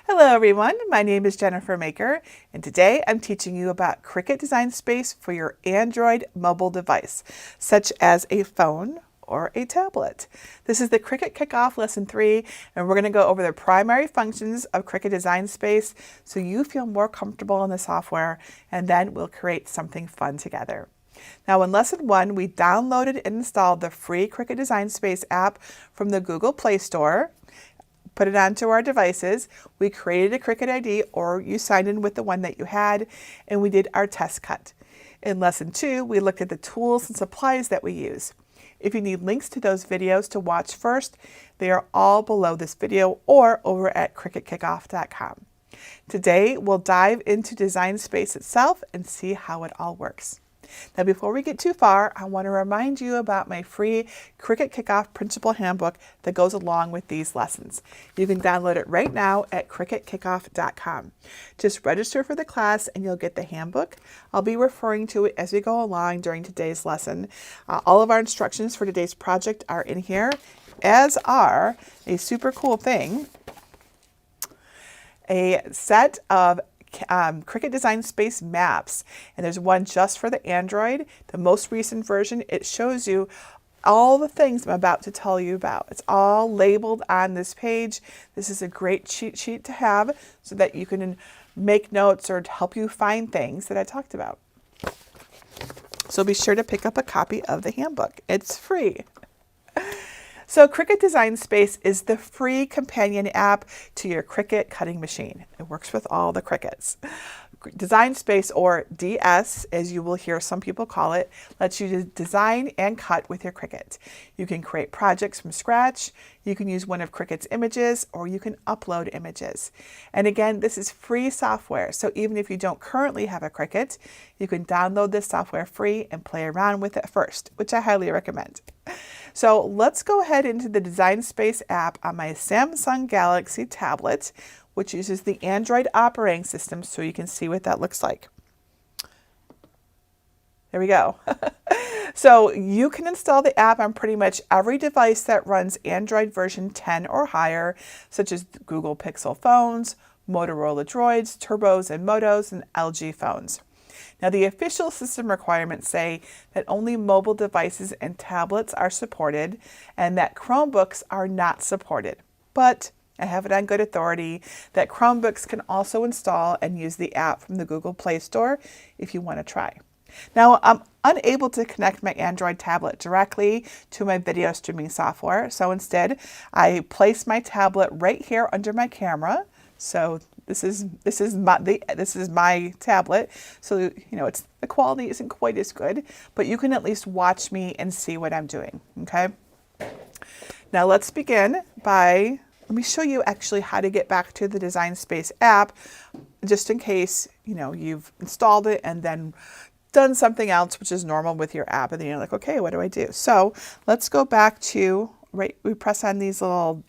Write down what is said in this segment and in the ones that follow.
Hello everyone, my name is Jennifer Maker, and today I'm teaching you about Cricut Design Space for your Android mobile device, such as a phone or a tablet. This is the Cricut Kickoff Lesson 3, and we're going to go over the primary functions of Cricut Design Space so you feel more comfortable in the software, and then we'll create something fun together. Now in Lesson 1, we downloaded and installed the free Cricut Design Space app from the Google Play Store, put it onto our devices, we created a Cricut ID, or you signed in with the one that you had, and we did our test cut. In Lesson 2, we looked at the tools and supplies that we use. If you need links to those videos to watch first, they are all below this video or over at CricutKickoff.com. Today, we'll dive into Design Space itself and see how it all works. Now, before we get too far, I want to remind you about my free Cricut Kickoff Principal Handbook that goes along with these lessons. You can download it right now at CricutKickoff.com. Just register for the class and you'll get the handbook. I'll be referring to it as we go along during today's lesson. All of our instructions for today's project are in here, as are a super cool thing, a set of Cricut Design Space maps, and there's one just for the Android. The most recent version, it shows you all the things I'm about to tell you about. It's all labeled on this page. This is a great cheat sheet to have so that you can make notes or help you find things that I talked about. So be sure to pick up a copy of the handbook. It's free. So Cricut Design Space is the free companion app to your Cricut cutting machine. It works with all the Cricuts. Design Space, or DS, as you will hear some people call it, lets you design and cut with your Cricut. You can create projects from scratch, you can use one of Cricut's images, or you can upload images. And again, this is free software, so even if you don't currently have a Cricut, you can download this software free and play around with it first, which I highly recommend. So let's go ahead into the Design Space app on my Samsung Galaxy tablet, which uses the Android operating system, so you can see what that looks like. There we go. So you can install the app on pretty much every device that runs Android version 10 or higher, such as Google Pixel phones, Motorola Droids, Turbos and Motos, and LG phones. Now, the official system requirements say that only mobile devices and tablets are supported and that Chromebooks are not supported. But I have it on good authority that Chromebooks can also install and use the app from the Google Play Store if you want to try. Now, I'm unable to connect my Android tablet directly to my video streaming software, so instead I place my tablet right here under my camera. So this is my tablet. So it's the quality isn't quite as good, but you can at least watch me and see what I'm doing. Okay. Now let's begin by let me show you actually how to get back to the Design Space app, just in case you've installed it and then done something else, which is normal with your app, and then you're like, okay, what do I do? So let's go back to we press on these little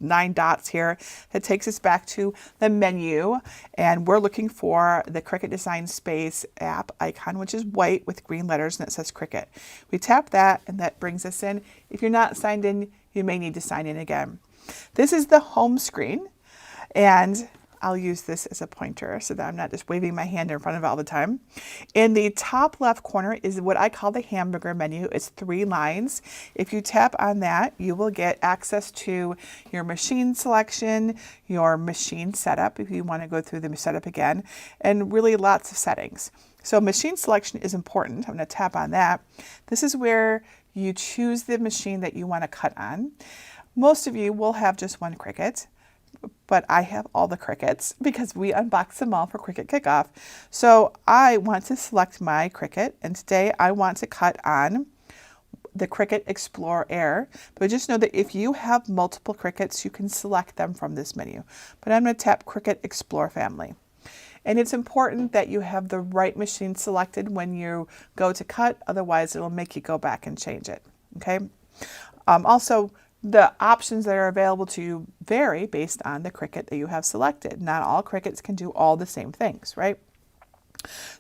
9 dots here. That takes us back to the menu, and we're looking for the Cricut Design Space app icon, which is white with green letters, and it says Cricut. We tap that, and that brings us in. If you're not signed in, you may need to sign in again. This is the home screen, and I'll use this as a pointer so that I'm not just waving my hand in front of it all the time. In the top left corner is what I call the hamburger menu. It's 3 lines. If you tap on that, you will get access to your machine selection, your machine setup, if you want to go through the setup again, and really lots of settings. So machine selection is important. I'm going to tap on that. This is where you choose the machine that you want to cut on. Most of you will have just one Cricut, but I have all the Cricuts because we unboxed them all for Cricut Kickoff. So I want to select my Cricut, and today I want to cut on the Cricut Explore Air. But just know that if you have multiple Cricuts, you can select them from this menu. But I'm going to tap Cricut Explore Family. And it's important that you have the right machine selected when you go to cut, otherwise it'll make you go back and change it. Okay. Also, the options that are available to you vary based on the Cricut that you have selected. Not all Cricuts can do all the same things, right?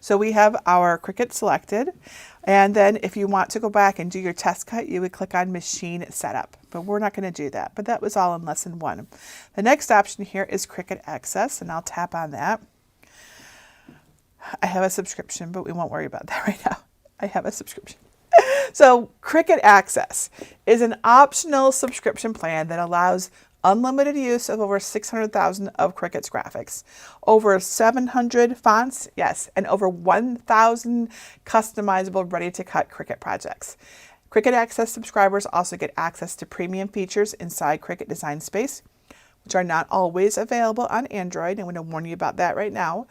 So we have our Cricut selected, and then if you want to go back and do your test cut, you would click on Machine Setup, but we're not going to do that. But that was all in lesson 1. The next option here is Cricut Access, and I'll tap on that. I have a subscription, but we won't worry about that right now. I have a subscription. So Cricut Access is an optional subscription plan that allows unlimited use of over 600,000 of Cricut's graphics, over 700 fonts, yes, and over 1,000 customizable ready-to-cut Cricut projects. Cricut Access subscribers also get access to premium features inside Cricut Design Space, which are not always available on Android. I'm going to warn you about that right now.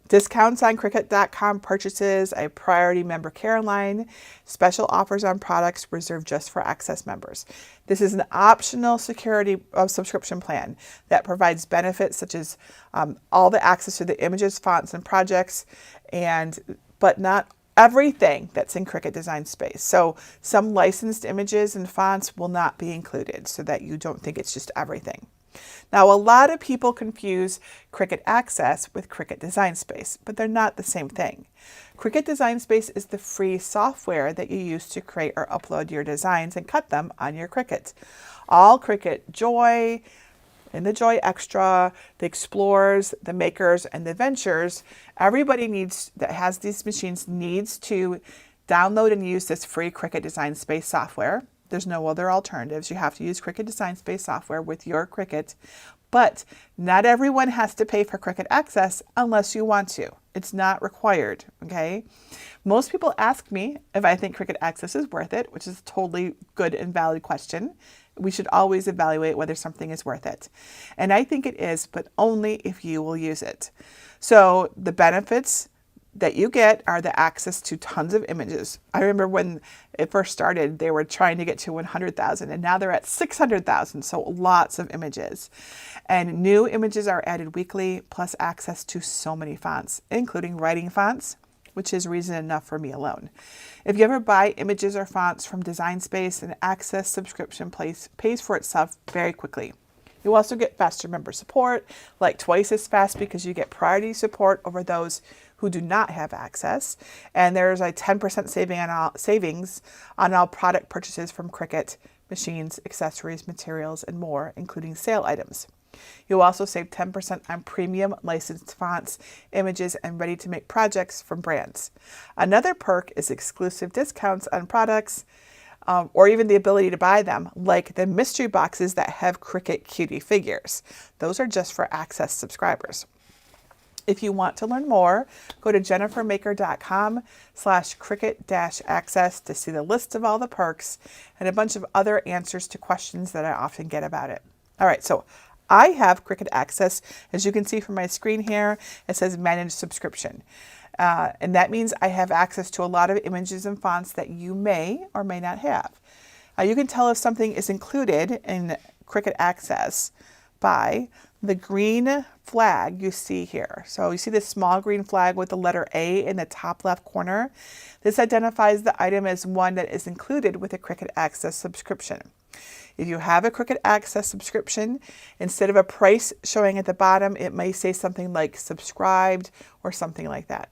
Discounts on Cricut.com purchases, a priority member care line, special offers on products reserved just for Access members. This is an optional security subscription plan that provides benefits such as all the access to the images, fonts, and projects, but not everything that's in Cricut Design Space. So some licensed images and fonts will not be included so that you don't think it's just everything. Now, a lot of people confuse Cricut Access with Cricut Design Space, but they're not the same thing. Cricut Design Space is the free software that you use to create or upload your designs and cut them on your Cricut. All Cricut Joy and the Joy Extra, the Explorers, the Makers, and the Ventures, everybody that has these machines needs to download and use this free Cricut Design Space software. There's no other alternatives. You have to use Cricut Design Space software with your Cricut, but not everyone has to pay for Cricut Access unless you want to. It's not required, okay? Most people ask me if I think Cricut Access is worth it, which is a totally good and valid question. We should always evaluate whether something is worth it. And I think it is, but only if you will use it. So the benefits that you get are the access to tons of images. I remember when it first started, they were trying to get to 100,000, and now they're at 600,000, so lots of images. And new images are added weekly, plus access to so many fonts, including writing fonts, which is reason enough for me alone. If you ever buy images or fonts from Design Space, an Access subscription pays for itself very quickly. You also get faster member support, like twice as fast because you get priority support over those who do not have access. And there's a 10% savings on all product purchases from Cricut, machines, accessories, materials, and more, including sale items. You'll also save 10% on premium licensed fonts, images, and ready-to-make projects from brands. Another perk is exclusive discounts on products, or even the ability to buy them, like the mystery boxes that have Cricut Cutie figures. Those are just for Access subscribers. If you want to learn more, go to jennifermaker.com/Cricut-Access to see the list of all the perks and a bunch of other answers to questions that I often get about it. All right, so I have Cricut Access. As you can see from my screen here, it says Manage Subscription. And that means I have access to a lot of images and fonts that you may or may not have. You can tell if something is included in Cricut Access by the green flag you see here. So you see this small green flag with the letter A in the top left corner. This identifies the item as one that is included with a Cricut Access subscription. If you have a Cricut Access subscription, instead of a price showing at the bottom, it may say something like subscribed or something like that.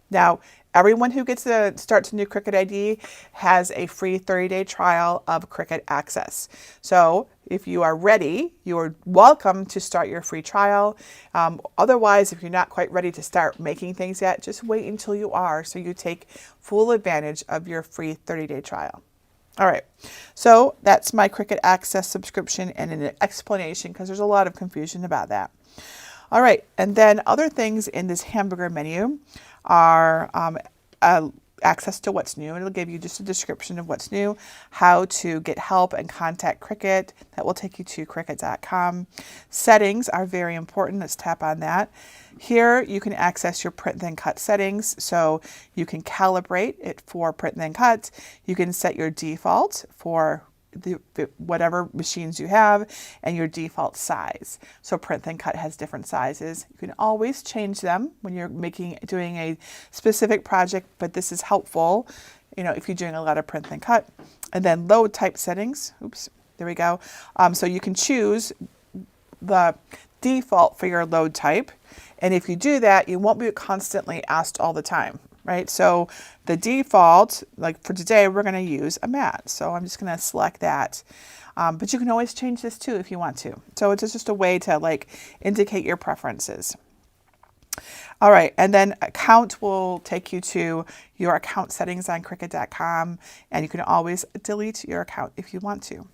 Now, everyone who starts a new Cricut ID has a free 30-day trial of Cricut Access. So if you are ready, you are welcome to start your free trial. Otherwise, if you're not quite ready to start making things yet, just wait until you are so you take full advantage of your free 30-day trial. All right, so that's my Cricut Access subscription and an explanation because there's a lot of confusion about that. All right, and then other things in this hamburger menu are access to what's new. It'll give you just a description of what's new, how to get help and contact Cricut. That will take you to Cricut.com. Settings are very important. Let's tap on that. Here you can access your print then cut settings. So you can calibrate it for print then cut. You can set your default for whatever machines you have and your default size. So print then cut has different sizes. You can always change them when you're doing a specific project, but this is helpful, if you're doing a lot of print then cut. And then load type settings. Oops, there we go. So you can choose the default for your load type. And if you do that, you won't be constantly asked all the time, right? So the default, like for today, we're going to use a mat. So I'm just going to select that. But you can always change this too if you want to. So it's just a way to like indicate your preferences. All right, and then account will take you to your account settings on Cricut.com, and you can always delete your account if you want to.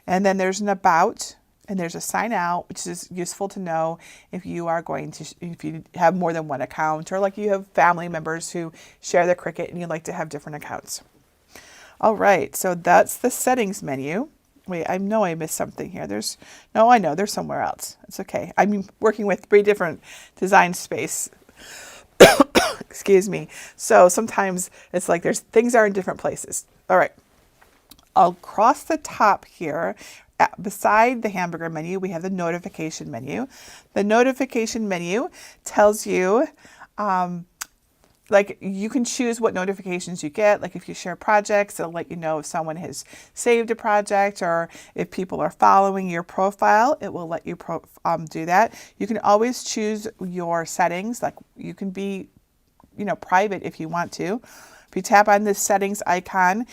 And then there's an about, and there's a sign out, which is useful to know if you are going to, if you have more than one account, or like you have family members who share the Cricut and you'd like to have different accounts. All right, so that's the settings menu. Wait, I know I missed something here. No, I know there's somewhere else. It's okay. I'm working with 3 different design space. Excuse me. So sometimes it's like things are in different places. All right. Across the top here, beside the hamburger menu, we have the notification menu. The notification menu tells you, like you can choose what notifications you get. Like if you share projects, it'll let you know if someone has saved a project, or if people are following your profile, it will let you do that. You can always choose your settings. Like you can be, private if you want to. If you tap on this settings icon,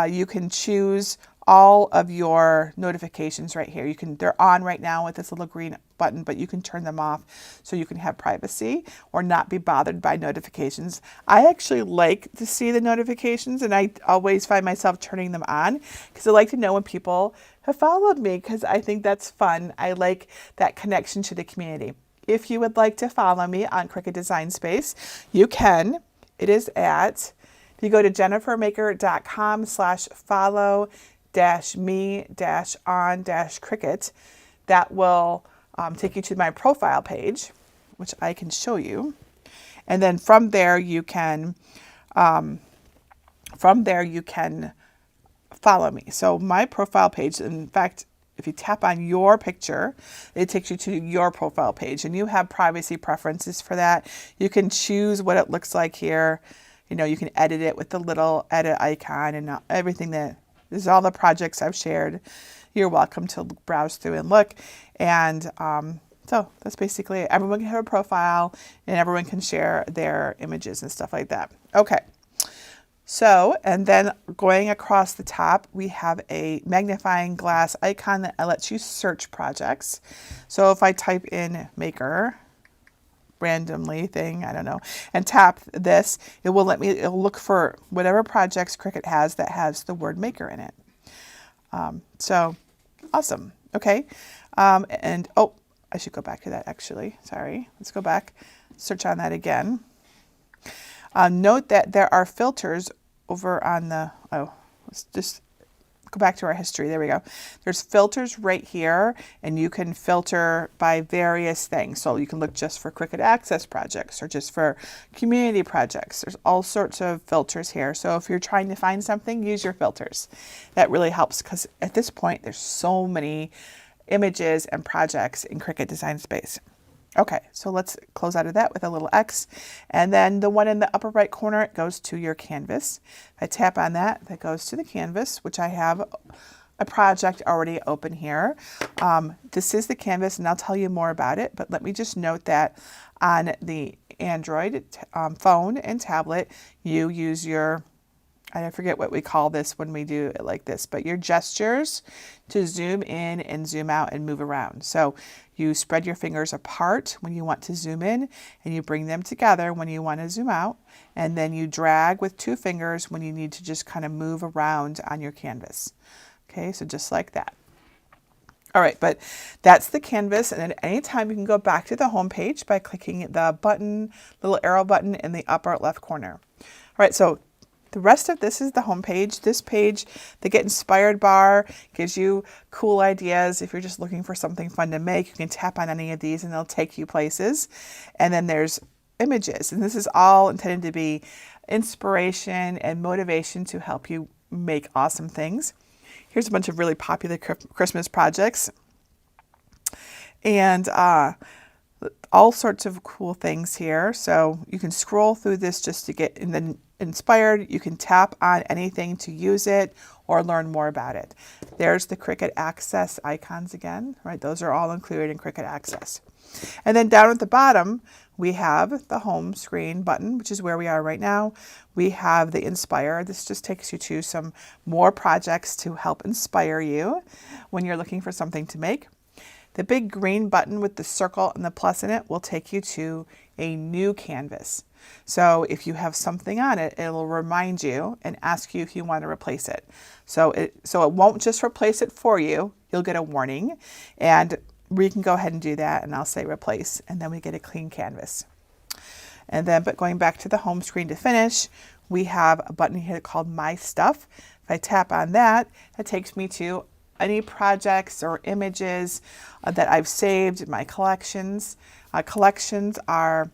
you can choose all of your notifications right here. They're on right now with this little green button, but you can turn them off so you can have privacy or not be bothered by notifications. I actually like to see the notifications, and I always find myself turning them on because I like to know when people have followed me, because I think that's fun. I like that connection to the community. If you would like to follow me on Cricut Design Space, you can. It is if you go to jennifermaker.com/follow-me-on-Cricut, that will take you to my profile page, which I can show you. And then from there you can follow me. So my profile page, in fact, if you tap on your picture, it takes you to your profile page, and you have privacy preferences for that. You can choose what it looks like here. You can edit it with the little edit icon, and everything this is all the projects I've shared. You're welcome to browse through and look. And so that's basically it. Everyone can have a profile, and everyone can share their images and stuff like that. Okay. So, and then going across the top, we have a magnifying glass icon that lets you search projects. So if I type in maker, randomly thing, I don't know, and tap this, it'll look for whatever projects Cricut has that has the word maker in it. So awesome. Okay. And I should go back to that actually. Sorry. Let's go back, search on that again. Note that there are filters over on let's just go back to our history. There we go. There's filters right here, and you can filter by various things. So you can look just for Cricut Access projects or just for community projects. There's all sorts of filters here. So if you're trying to find something, use your filters. That really helps, because at this point, there's so many images and projects in Cricut Design Space. Okay, so let's close out of that with a little X. And then the one in the upper right corner, it goes to your canvas. If I tap on that, that goes to the canvas, which I have a project already open here. This is the canvas, and I'll tell you more about it, but let me just note that on the Android phone and tablet, you use your, I forget what we call this when we do it like this, but your gestures to zoom in and zoom out and move around. So you spread your fingers apart when you want to zoom in, and you bring them together when you want to zoom out. And then you drag with 2 fingers when you need to just kind of move around on your canvas. Okay, so just like that. All right, but that's the canvas. And at any time you can go back to the home page by clicking the button, little arrow button in the upper left corner. All right, so the rest of this is the home page. This page, the Get Inspired bar, gives you cool ideas. If you're just looking for something fun to make, you can tap on any of these and they'll take you places. And then there's images, and this is all intended to be inspiration and motivation to help you make awesome things. Here's a bunch of really popular Christmas projects. And all sorts of cool things here. So you can scroll through this just to get inspired. You can tap on anything to use it or learn more about it. There's the Cricut Access icons again, right? Those are all included in Cricut Access. And then down at the bottom, we have the home screen button, which is where we are right now. We have the Inspire. This just takes you to some more projects to help inspire you when you're looking for something to make. The big green button with the circle and the plus in it will take you to a new canvas. So if you have something on it, it'll remind you and ask you if you want to replace it. So it won't just replace it for you. You'll get a warning, and we can go ahead and do that, and I'll say replace, and then we get a clean canvas. And then, but going back to the home screen to finish, we have a button here called My Stuff. If I tap on that, it takes me to any projects or images that I've saved in my collections. Collections are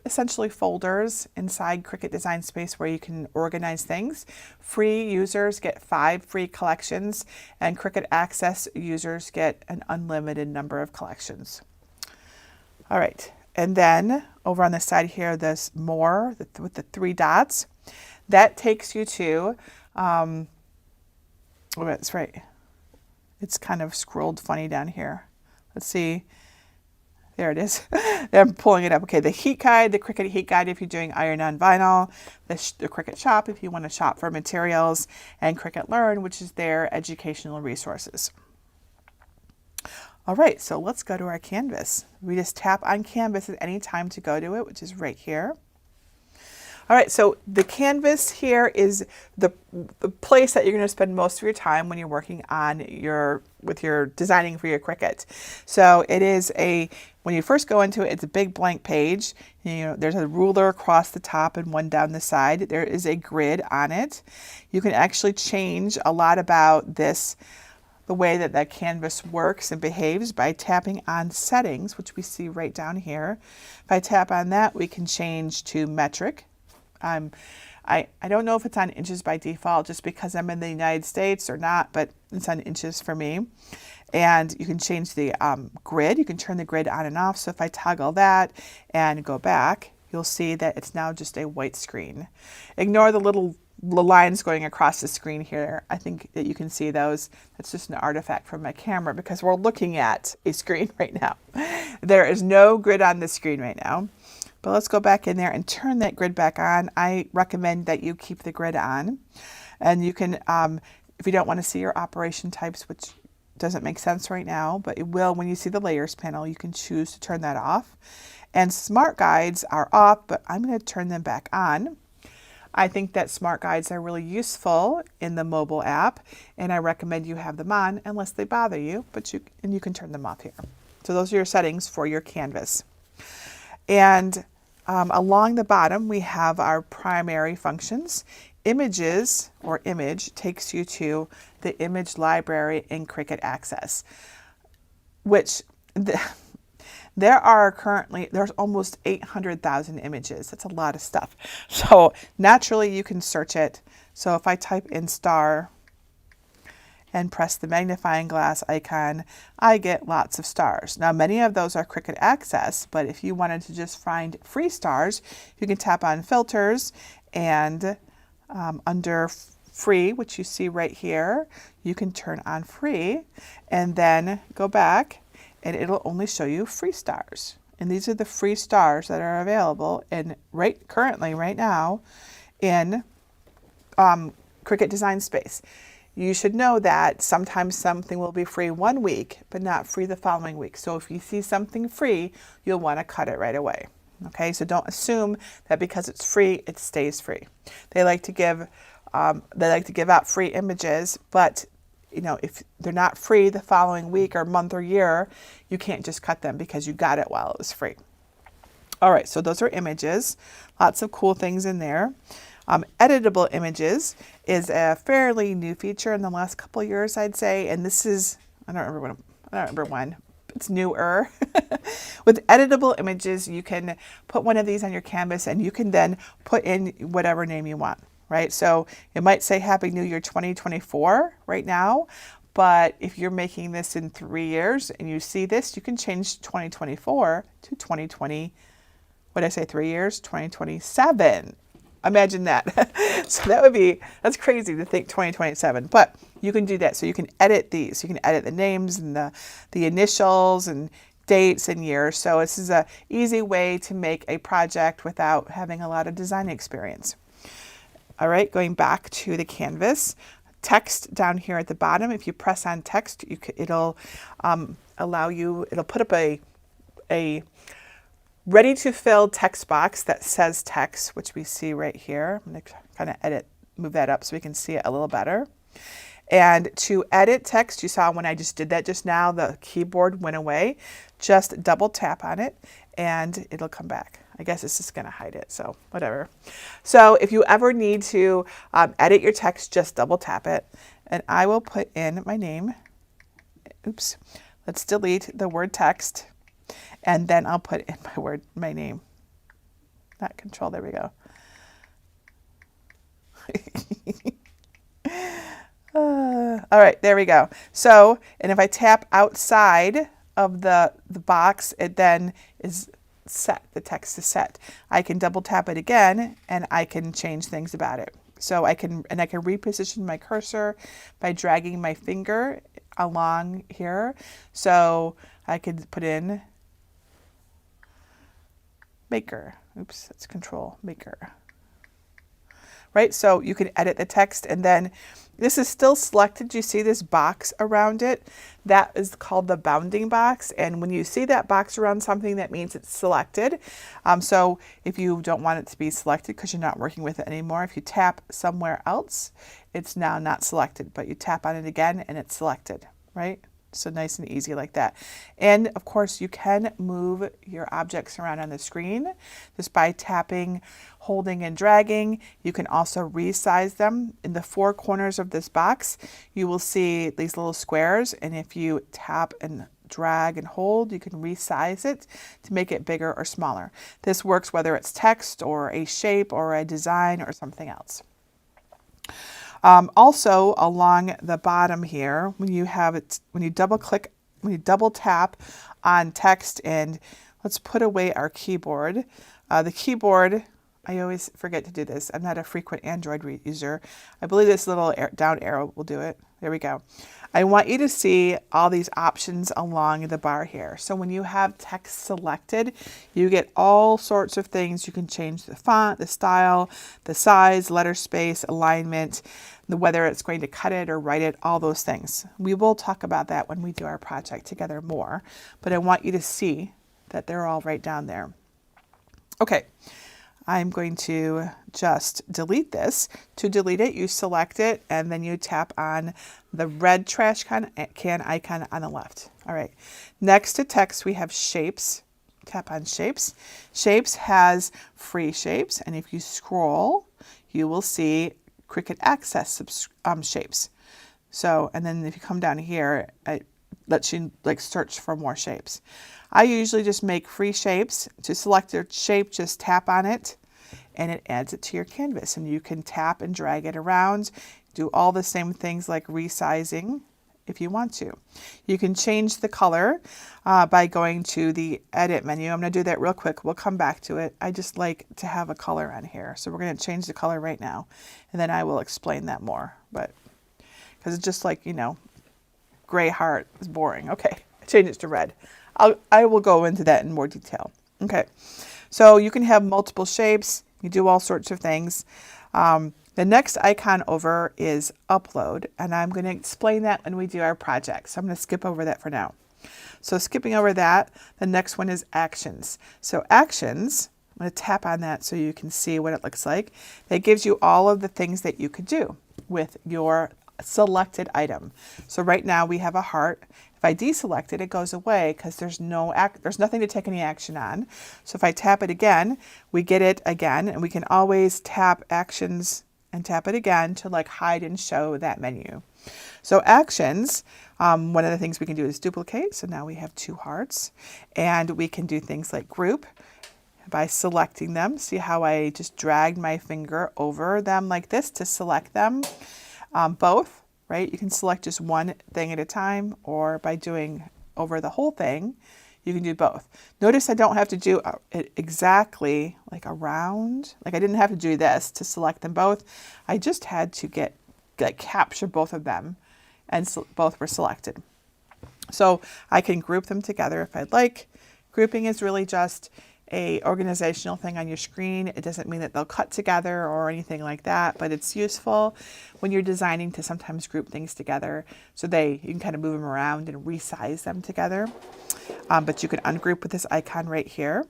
essentially folders inside Cricut Design Space where you can organize things. Free users get 5 free collections, and Cricut Access users get an unlimited number of collections. All right, and then over on the side here, there's more with the 3 dots. That takes you to, oh, that's right. It's kind of scrolled funny down here. Let's see. There it is. I'm pulling it up. Okay, the heat guide, the Cricut heat guide if you're doing iron on vinyl, the Cricut shop if you want to shop for materials, and Cricut Learn, which is their educational resources. All right, so let's go to our canvas. We just tap on canvas at any time to go to it, which is right here. All right, so the canvas here is the place that you're going to spend most of your time when you're working on with your designing for your Cricut. So it is when you first go into it, it's a big blank page. You know, there's a ruler across the top and one down the side. There is a grid on it. You can actually change a lot about this, the way that that canvas works and behaves by tapping on settings, which we see right down here. If I tap on that, we can change to metric. I don't know if it's on inches by default just because I'm in the United States or not, but it's on inches for me. And you can change the grid. You can turn the grid on and off. So if I toggle that and go back, you'll see that it's now just a white screen. Ignore the lines going across the screen here. I think that you can see those. That's just an artifact from my camera because we're looking at a screen right now. There is no grid on the screen right now. But let's go back in there and turn that grid back on. I recommend that you keep the grid on. And you can, if you don't want to see your operation types, which doesn't make sense right now, but it will when you see the layers panel, you can choose to turn that off. And smart guides are off, but I'm going to turn them back on. I think that smart guides are really useful in the mobile app, and I recommend you have them on unless they bother you, but you can turn them off here. So those are your settings for your canvas. And along the bottom, we have our primary functions. Images, or image, takes you to the image library in Cricut Access, which there's almost 800,000 images. That's a lot of stuff. So naturally, you can search it. So if I type in star and press the magnifying glass icon, I get lots of stars. Now, many of those are Cricut Access, but if you wanted to just find free stars, you can tap on filters and under free, which you see right here, you can turn on free and then go back and it'll only show you free stars. And these are the free stars that are available currently right now in Cricut Design Space. You should know that sometimes something will be free one week, but not free the following week. So if you see something free, you'll want to cut it right away. Okay, so don't assume that because it's free, it stays free. They like to give out free images, but you know, if they're not free the following week or month or year, you can't just cut them because you got it while it was free. All right, so those are images. Lots of cool things in there. Editable images is a fairly new feature in the last couple of years, I'd say, and this is, I don't remember when. It's newer. With editable images, you can put one of these on your canvas and you can then put in whatever name you want, right? So it might say Happy New Year 2024 right now, But if you're making this in 3 years and you see this, you can change 2024 to 2020. What did I say, 3 years? 2027. Imagine that. So that's crazy to think 2027, but you can do that. So you can edit these. You can edit the names and the initials and dates and years. So this is an easy way to make a project without having a lot of design experience. All right, going back to the canvas, text down here at the bottom. If you press on text, it'll it'll put up a ready to fill text box that says text, which we see right here. I'm going to kind of move that up so we can see it a little better. And to edit text, you saw when I just did that just now, the keyboard went away. Just double tap on it and it'll come back. I guess it's just going to hide it, so whatever. So if you ever need to edit your text, just double tap it. And I will put in my name. Oops. Let's delete the word text. And then I'll put in my name. Not control, there we go. All right, there we go. So, and if I tap outside of the box, it then is set. The text is set. I can double tap it again and I can change things about it. So I can reposition my cursor by dragging my finger along here. So I could put in maker. Oops, that's control, maker. Right, so you can edit the text and then this is still selected. You see this box around it? That is called the bounding box. And when you see that box around something, that means it's selected. So if you don't want it to be selected because you're not working with it anymore, if you tap somewhere else, it's now not selected, but you tap on it again and it's selected, right? So nice and easy like that. And of course you can move your objects around on the screen just by tapping, holding and dragging. You can also resize them. In the 4 corners of this box, you will see these little squares. And if you tap and drag and hold, you can resize it to make it bigger or smaller. This works whether it's text or a shape or a design or something else. Also along the bottom here, when you double tap on text, and let's put away our keyboard. The keyboard, I always forget to do this. I'm not a frequent Android user. I believe this little down arrow will do it. There we go. I want you to see all these options along the bar here. So when you have text selected, you get all sorts of things. You can change the font, the style, the size, letter space, alignment, whether it's going to cut it or write it, all those things. We will talk about that when we do our project together more, but I want you to see that they're all right down there. Okay. I'm going to just delete this. To delete it, you select it and then you tap on the red trash can icon on the left. All right. Next to text, we have shapes. Tap on shapes. Shapes has free shapes, and if you scroll, you will see Cricut Access shapes. So, and then if you come down here, it lets you search for more shapes. I usually just make free shapes. To select your shape, just tap on it and it adds it to your canvas, and you can tap and drag it around, do all the same things like resizing if you want to. You can change the color by going to the edit menu. I'm going to do that real quick. We'll come back to it. I just like to have a color on here. So we're going to change the color right now, and then I will explain that more. But because it's just like, you know, gray heart is boring. Okay, change it to red. I will go into that in more detail. Okay, so you can have multiple shapes. You do all sorts of things. The next icon over is upload, and I'm going to explain that when we do our project. So I'm going to skip over that for now. So skipping over that, the next one is actions. So actions, I'm going to tap on that so you can see what it looks like. That gives you all of the things that you could do with your selected item. So right now we have a heart. If I deselect it, it goes away because there's nothing to take any action on. So if I tap it again, we get it again, and we can always tap actions and tap it again to like hide and show that menu. So actions, one of the things we can do is duplicate. So now we have 2 hearts, and we can do things like group by selecting them. See how I just dragged my finger over them like this to select them? Both. right? You can select just one thing at a time, or by doing over the whole thing, you can do both. Notice I don't have to do it exactly like around, like I didn't have to do this to select them both. I just had to capture both of them, and both were selected. So I can group them together if I'd like. Grouping is really just a organizational thing on your screen. It doesn't mean that they'll cut together or anything like that, but it's useful when you're designing to sometimes group things together so you can kind of move them around and resize them together. But you can ungroup with this icon right here.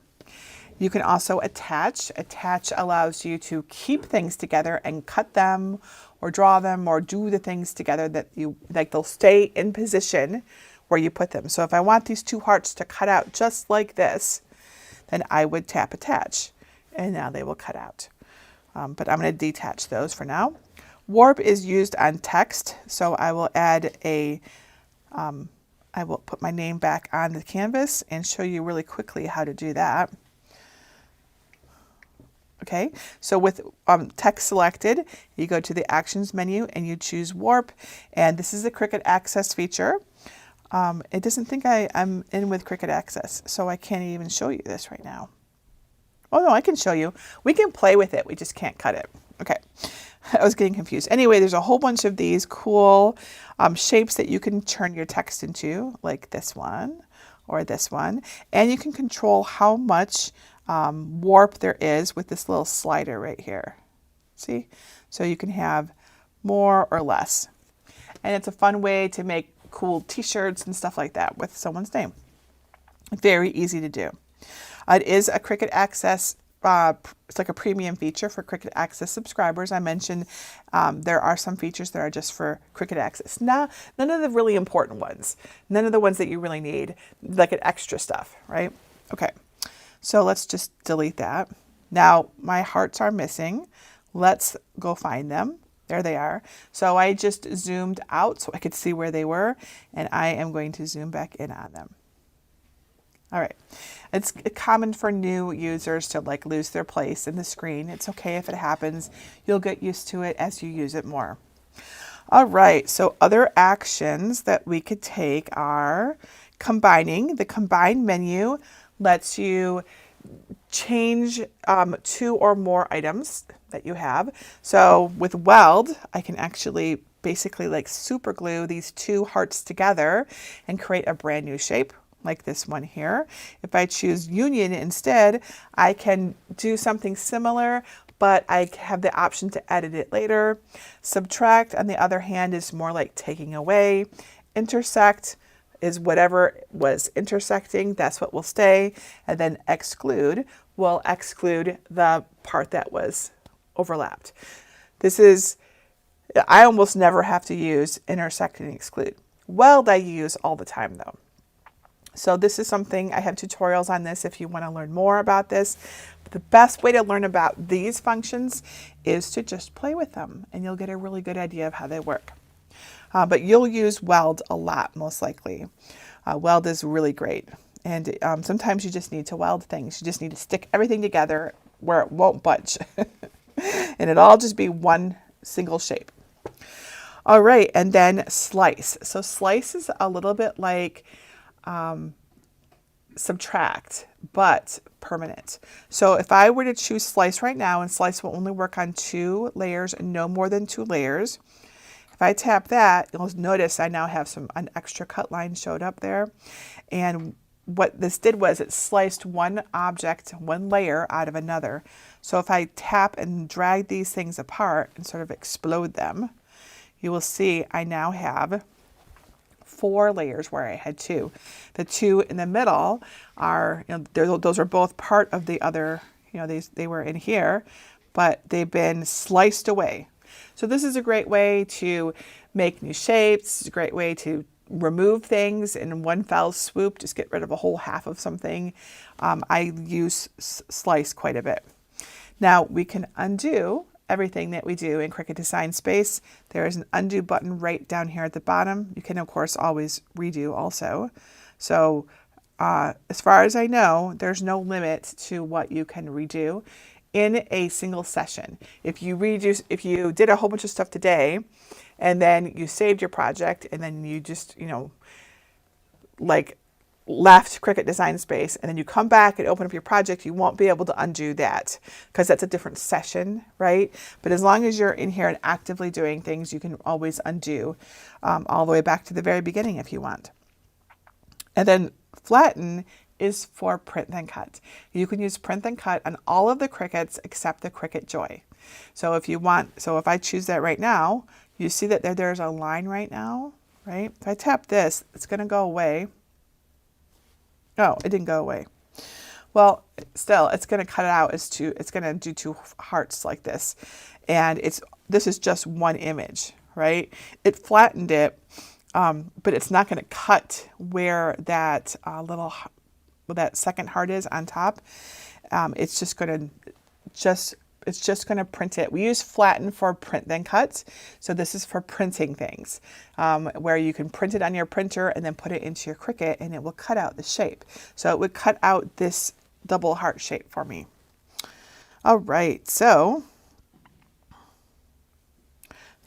You can also attach. Attach allows you to keep things together and cut them or draw them or do the things together that you like. They'll stay in position where you put them. So if I want these two hearts to cut out just like this, then I would tap attach, and now they will cut out. But I'm going to detach those for now. Warp is used on text, so I will add I will put my name back on the canvas and show you really quickly how to do that. Okay, so with text selected, you go to the Actions menu and you choose Warp, and this is the Cricut Access feature. It doesn't think I'm in with Cricut Access, so I can't even show you this right now. Oh no, I can show you. We can play with it, we just can't cut it. Okay, I was getting confused. Anyway, there's a whole bunch of these cool shapes that you can turn your text into, like this one or this one, and you can control how much warp there is with this little slider right here. See? So you can have more or less. And it's a fun way to make cool t-shirts and stuff like that with someone's name. Very easy to do. It is a Cricut Access, it's like a premium feature for Cricut Access subscribers. I mentioned there are some features that are just for Cricut Access. None of the really important ones. None of the ones that you really need, like an extra stuff, right? Okay, so let's just delete that. Now my hearts are missing. Let's go find them. There they are. So I just zoomed out so I could see where they were, and I am going to zoom back in on them. All right. It's common for new users to lose their place in the screen. It's okay if it happens. You'll get used to it as you use it more. All right. So other actions that we could take are combining. The Combine menu lets you change two or more items that you have. So with Weld, I can actually basically super glue these two hearts together and create a brand new shape like this one here. If I choose Union instead, I can do something similar, but I have the option to edit it later. Subtract, on the other hand, is more like taking away. Intersect is whatever was intersecting, that's what will stay. And then exclude will exclude the part that was overlapped. I almost never have to use intersect and exclude. Weld I use all the time though. So this is something, I have tutorials on this if you want to learn more about this. But the best way to learn about these functions is to just play with them, and you'll get a really good idea of how they work. But you'll use Weld a lot, most likely. Weld is really great. And sometimes you just need to weld things. You just need to stick everything together where it won't budge. And it'll all just be one single shape. All right, and then slice. So slice is a little bit like subtract, but permanent. So if I were to choose slice right now, and slice will only work on 2 layers and no more than 2 layers. If I tap that, you'll notice I now have an extra cut line showed up there. And what this did was it sliced one object, one layer out of another. So if I tap and drag these things apart and sort of explode them, you will see I now have 4 layers where I had 2. The 2 in the middle are, those are both part of the other, they were in here, but they've been sliced away. So this is a great way to make new shapes. It's a great way to remove things in one fell swoop, just get rid of a whole half of something. I use slice quite a bit. Now we can undo everything that we do in Cricut Design Space. There is an undo button right down here at the bottom. You can of course always redo also. So as far as I know, there's no limit to what you can redo in a single session. If you did a whole bunch of stuff today and then you saved your project, and then you just, like left Cricut Design Space, and then you come back and open up your project, you won't be able to undo that because that's a different session, right? But as long as you're in here and actively doing things, you can always undo all the way back to the very beginning if you want. And then flatten is for print then cut. You can use print then cut on all of the Cricuts except the Cricut Joy. So if I choose that right now, you see that there's a line right now, right? If I tap this, it's going to go away. Oh, it didn't go away. Well, still, it's going to cut it out it's going to do two hearts like this. And this is just one image, right? It flattened it, but it's not going to cut where that that second heart is on top. It's just going to print it. We use flatten for print then cut. So this is for printing things, where you can print it on your printer and then put it into your Cricut and it will cut out the shape. So it would cut out this double heart shape for me. All right, so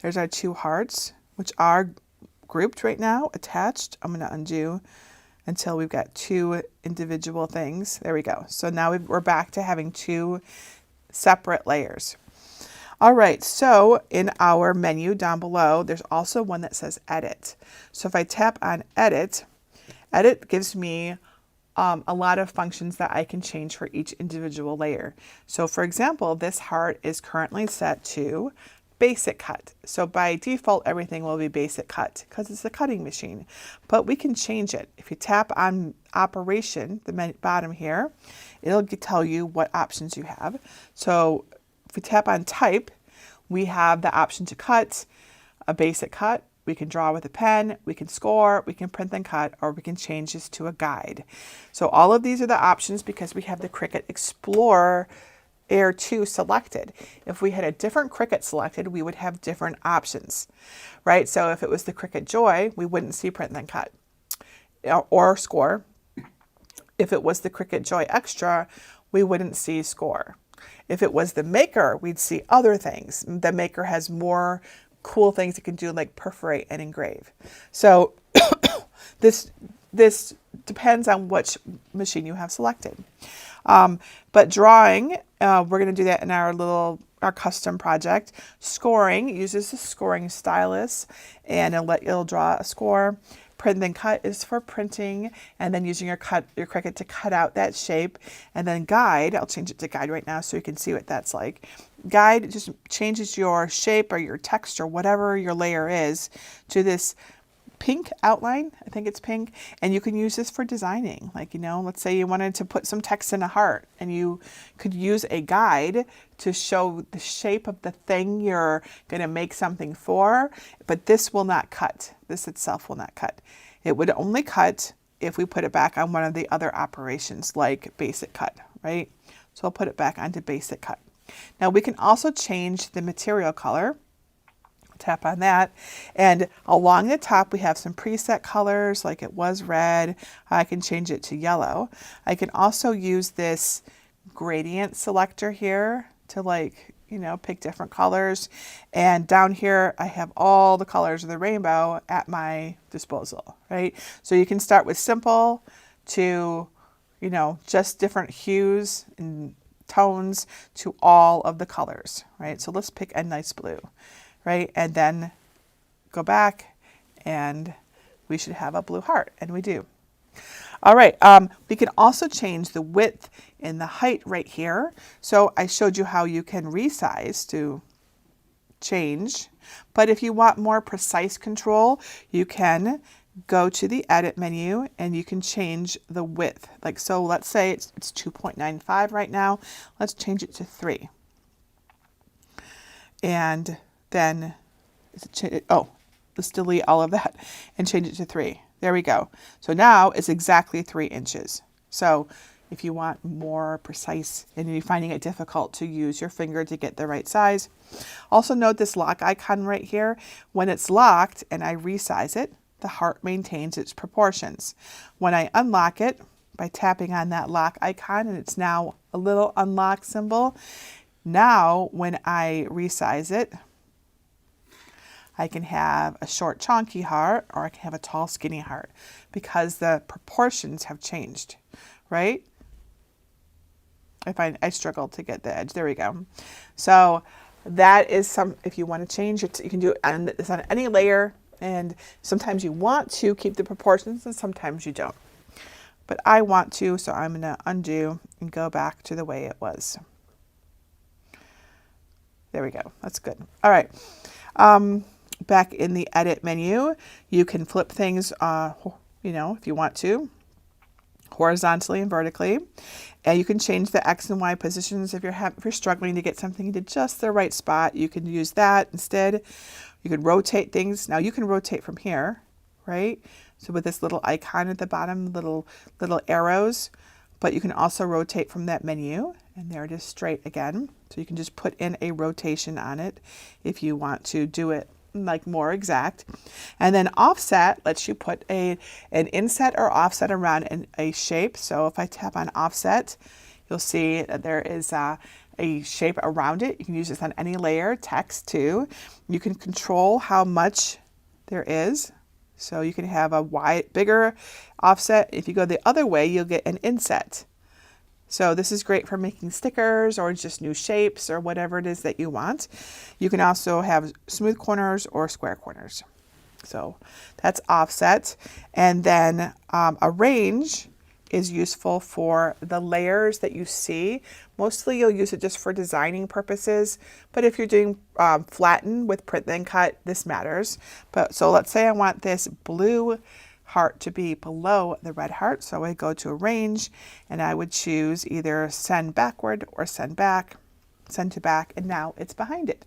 there's our two hearts, which are grouped right now, attached. I'm going to undo until we've got two individual things. There we go. So now we're back to having two separate layers. All right, so in our menu down below, there's also one that says edit. So if I tap on edit, edit gives me a lot of functions that I can change for each individual layer. So for example, this heart is currently set to basic cut. So by default, everything will be basic cut because it's a cutting machine, but we can change it. If you tap on operation, the bottom here, it'll tell you what options you have. So if we tap on type, we have the option to cut, a basic cut. We can draw with a pen, we can score, we can print then cut, or we can change this to a guide. So all of these are the options because we have the Cricut Explorer Air 2 selected. If we had a different Cricut selected, we would have different options, right? So if it was the Cricut Joy, we wouldn't see print then cut or score. If it was the Cricut Joy Extra, we wouldn't see score. If it was the Maker, we'd see other things. The Maker has more cool things it can do, like perforate and engrave. So this depends on which machine you have selected. But drawing, we're going to do that in our custom project. Scoring uses the scoring stylus, and it'll draw a score. Print then cut is for printing, and then using your Cricut to cut out that shape. And then guide, I'll change it to guide right now so you can see what that's like. Guide just changes your shape or your text or whatever your layer is to this pink outline. I think it's pink. And you can use this for designing. Like, let's say you wanted to put some text in a heart, and you could use a guide to show the shape of the thing you're going to make something for, but this will not cut. This itself will not cut. It would only cut if we put it back on one of the other operations like basic cut, right? So I'll put it back onto basic cut. Now we can also change the material color. Tap on that, and along the top we have some preset colors, like it was red. I can change it to yellow. I can also use this gradient selector here to pick different colors, and down here I have all the colors of the rainbow at my disposal, right? So you can start with simple to just different hues and tones to all of the colors, right? So let's pick a nice blue, right? And then go back and we should have a blue heart, and we do. All right, we can also change the width and the height right here. So I showed you how you can resize to change, but if you want more precise control, you can go to the edit menu and you can change the width. So let's say it's 2.95 right now. Let's change it to 3. And then, let's delete all of that and change it to 3. There we go. So now it's exactly 3 inches. So if you want more precise and you're finding it difficult to use your finger to get the right size. Also note this lock icon right here. When it's locked and I resize it, the heart maintains its proportions. When I unlock it by tapping on that lock icon, and it's now a little unlock symbol, now when I resize it, I can have a short chonky heart, or I can have a tall skinny heart because the proportions have changed, right? I struggle to get the edge. There we go. So that is some, if you want to change it, you can do it on, it's on any layer, and sometimes you want to keep the proportions and sometimes you don't. But I want to, so I'm going to undo and go back to the way it was. There we go. That's good. All right. Back in the edit menu, you can flip things, if you want to, horizontally and vertically. And you can change the X and Y positions if you're struggling to get something into just the right spot. You can use that instead. You can rotate things. Now you can rotate from here, right? So with this little icon at the bottom, little arrows, but you can also rotate from that menu, and there it is straight again. So you can just put in a rotation on it if you want to do it like more exact. And then offset lets you put an inset or offset around a shape. So if I tap on offset, you'll see that there is a shape around it. You can use this on any layer, text too. You can control how much there is. So you can have a bigger offset. If you go the other way, you'll get an inset. So this is great for making stickers or just new shapes or whatever it is that you want. You can also have smooth corners or square corners. So that's offset. And then arrange is useful for the layers that you see. Mostly you'll use it just for designing purposes, but if you're doing flatten with print then cut, this matters. But so let's say I want this blue heart to be below the red heart. So I go to arrange and I would choose either send backward or send back, send to back, and now it's behind it.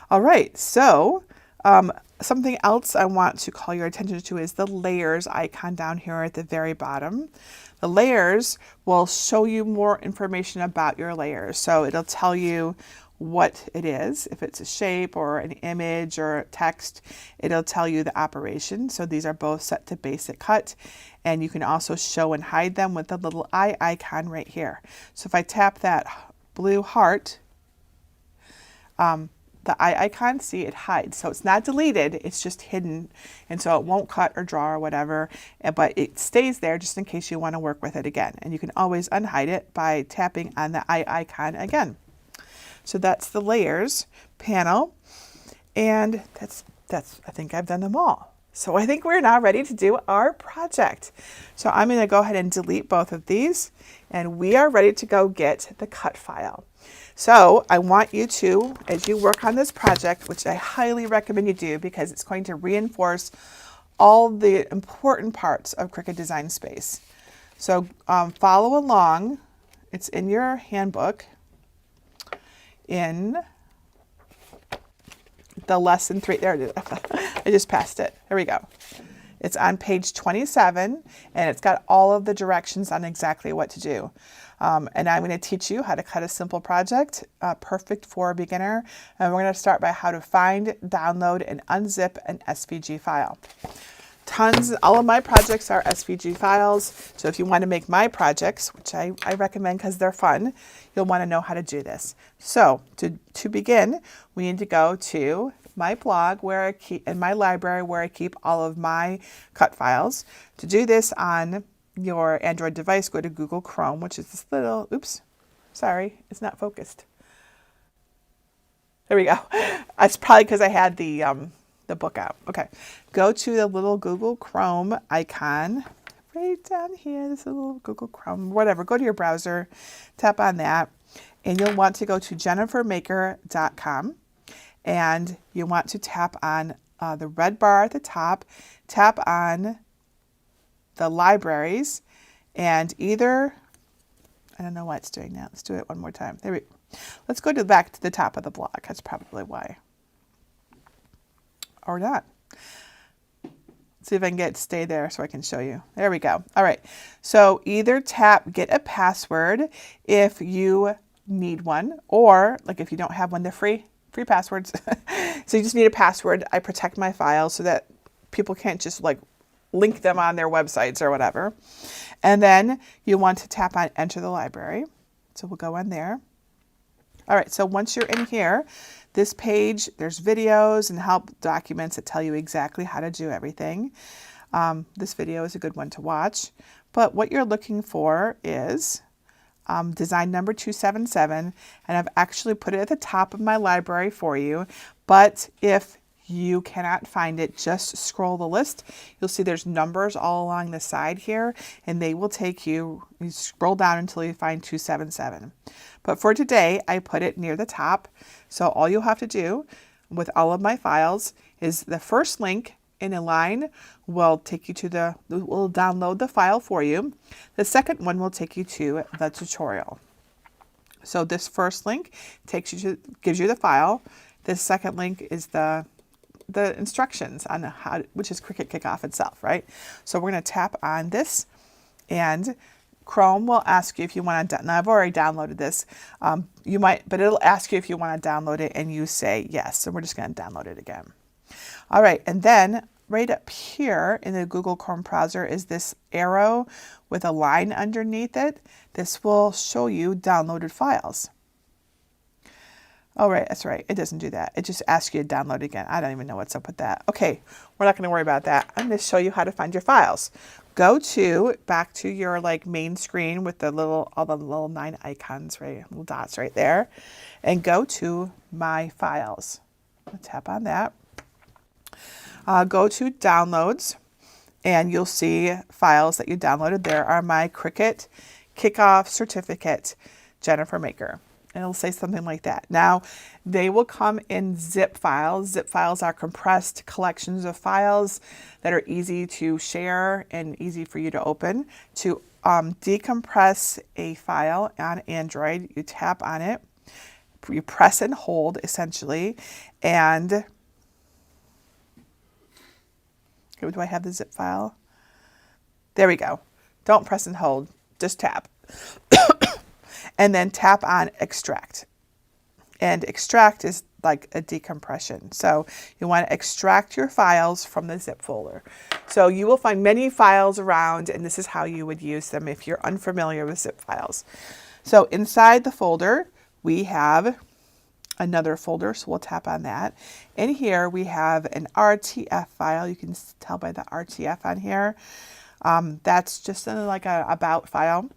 All right, so something else I want to call your attention to is the layers icon down here at the very bottom. The layers will show you more information about your layers. So it'll tell you what it is. If it's a shape or an image or text, it'll tell you the operation. So these are both set to basic cut, and you can also show and hide them with the little eye icon right here. So if I tap that blue heart, the eye icon, see, it hides. So it's not deleted, it's just hidden. And so it won't cut or draw or whatever, but it stays there just in case you want to work with it again. And you can always unhide it by tapping on the eye icon again. So that's the layers panel. And that's I think I've done them all. So I think we're now ready to do our project. So I'm going to go ahead and delete both of these, and we are ready to go get the cut file. So I want you to, as you work on this project, which I highly recommend you do because it's going to reinforce all the important parts of Cricut Design Space. So follow along. It's in your handbook in the lesson 3. There it is. I just passed it. There we go. It's on page 27, and it's got all of the directions on exactly what to do. And I'm going to teach you how to cut a simple project, perfect for a beginner. And we're going to start by how to find, download, and unzip an SVG file. All of my projects are SVG files. So if you want to make my projects, which I recommend because they're fun, you'll want to know how to do this. So to begin, we need to go to my blog and my library where I keep all of my cut files. To do this on your Android device, go to Google Chrome, which is this little, oops, sorry, it's not focused. There we go. It's probably because I had the book out. Okay, go to the little Google Chrome icon right down here, this little Google Chrome, whatever, go to your browser, tap on that, and you'll want to go to jennifermaker.com, and you want to tap on the red bar at the top, tap on the libraries, and either, I don't know why it's doing that. Let's do it one more time. There we go. Let's go back to the top of the blog. That's probably why. Or not. See if I can stay there so I can show you. There we go. All right. So either tap get a password if you need one, or like if you don't have one, they're free passwords. So you just need a password. I protect my files so that people can't just like link them on their websites or whatever. And then you want to tap on enter the library. So we'll go in there. All right. So once you're in here, This page, there's videos and help documents that tell you exactly how to do everything. This video is a good one to watch. But what you're looking for is design number 277, and I've actually put it at the top of my library for you. But if you cannot find it, just scroll the list. You'll see there's numbers all along the side here, and they will take you scroll down until you find 277. But for today, I put it near the top. So all you'll have to do with all of my files is the first link in a line will take you to will download the file for you. The second one will take you to the tutorial. So this first link gives you the file. This second link is the instructions on which is Cricut Kickoff itself, right? So we're going to tap on this, and Chrome will ask you if you want to. Now I've already downloaded this. You might, but it'll ask you if you want to download it, and you say yes. So we're just going to download it again. All right, and then right up here in the Google Chrome browser is this arrow with a line underneath it. This will show you downloaded files. Oh, right, that's right. It doesn't do that. It just asks you to download again. I don't even know what's up with that. Okay, we're not going to worry about that. I'm going to show you how to find your files. Go back to your main screen with all the little 9 icons, right? Little dots right there, and go to My Files. I'll tap on that. Go to Downloads, and you'll see files that you downloaded. There are my Cricut Kickoff Certificate, Jennifer Maker. And it'll say something like that. Now, they will come in zip files. Zip files are compressed collections of files that are easy to share and easy for you to open. To decompress a file on Android, you tap on it, you press and hold essentially, and do I have the zip file? There we go. Don't press and hold, just tap. And then tap on extract. And extract is like a decompression. So you want to extract your files from the zip folder. So you will find many files around, and this is how you would use them if you're unfamiliar with zip files. So inside the folder, we have another folder, so we'll tap on that. In here, we have an RTF file. You can tell by the RTF on here. That's just like a about file.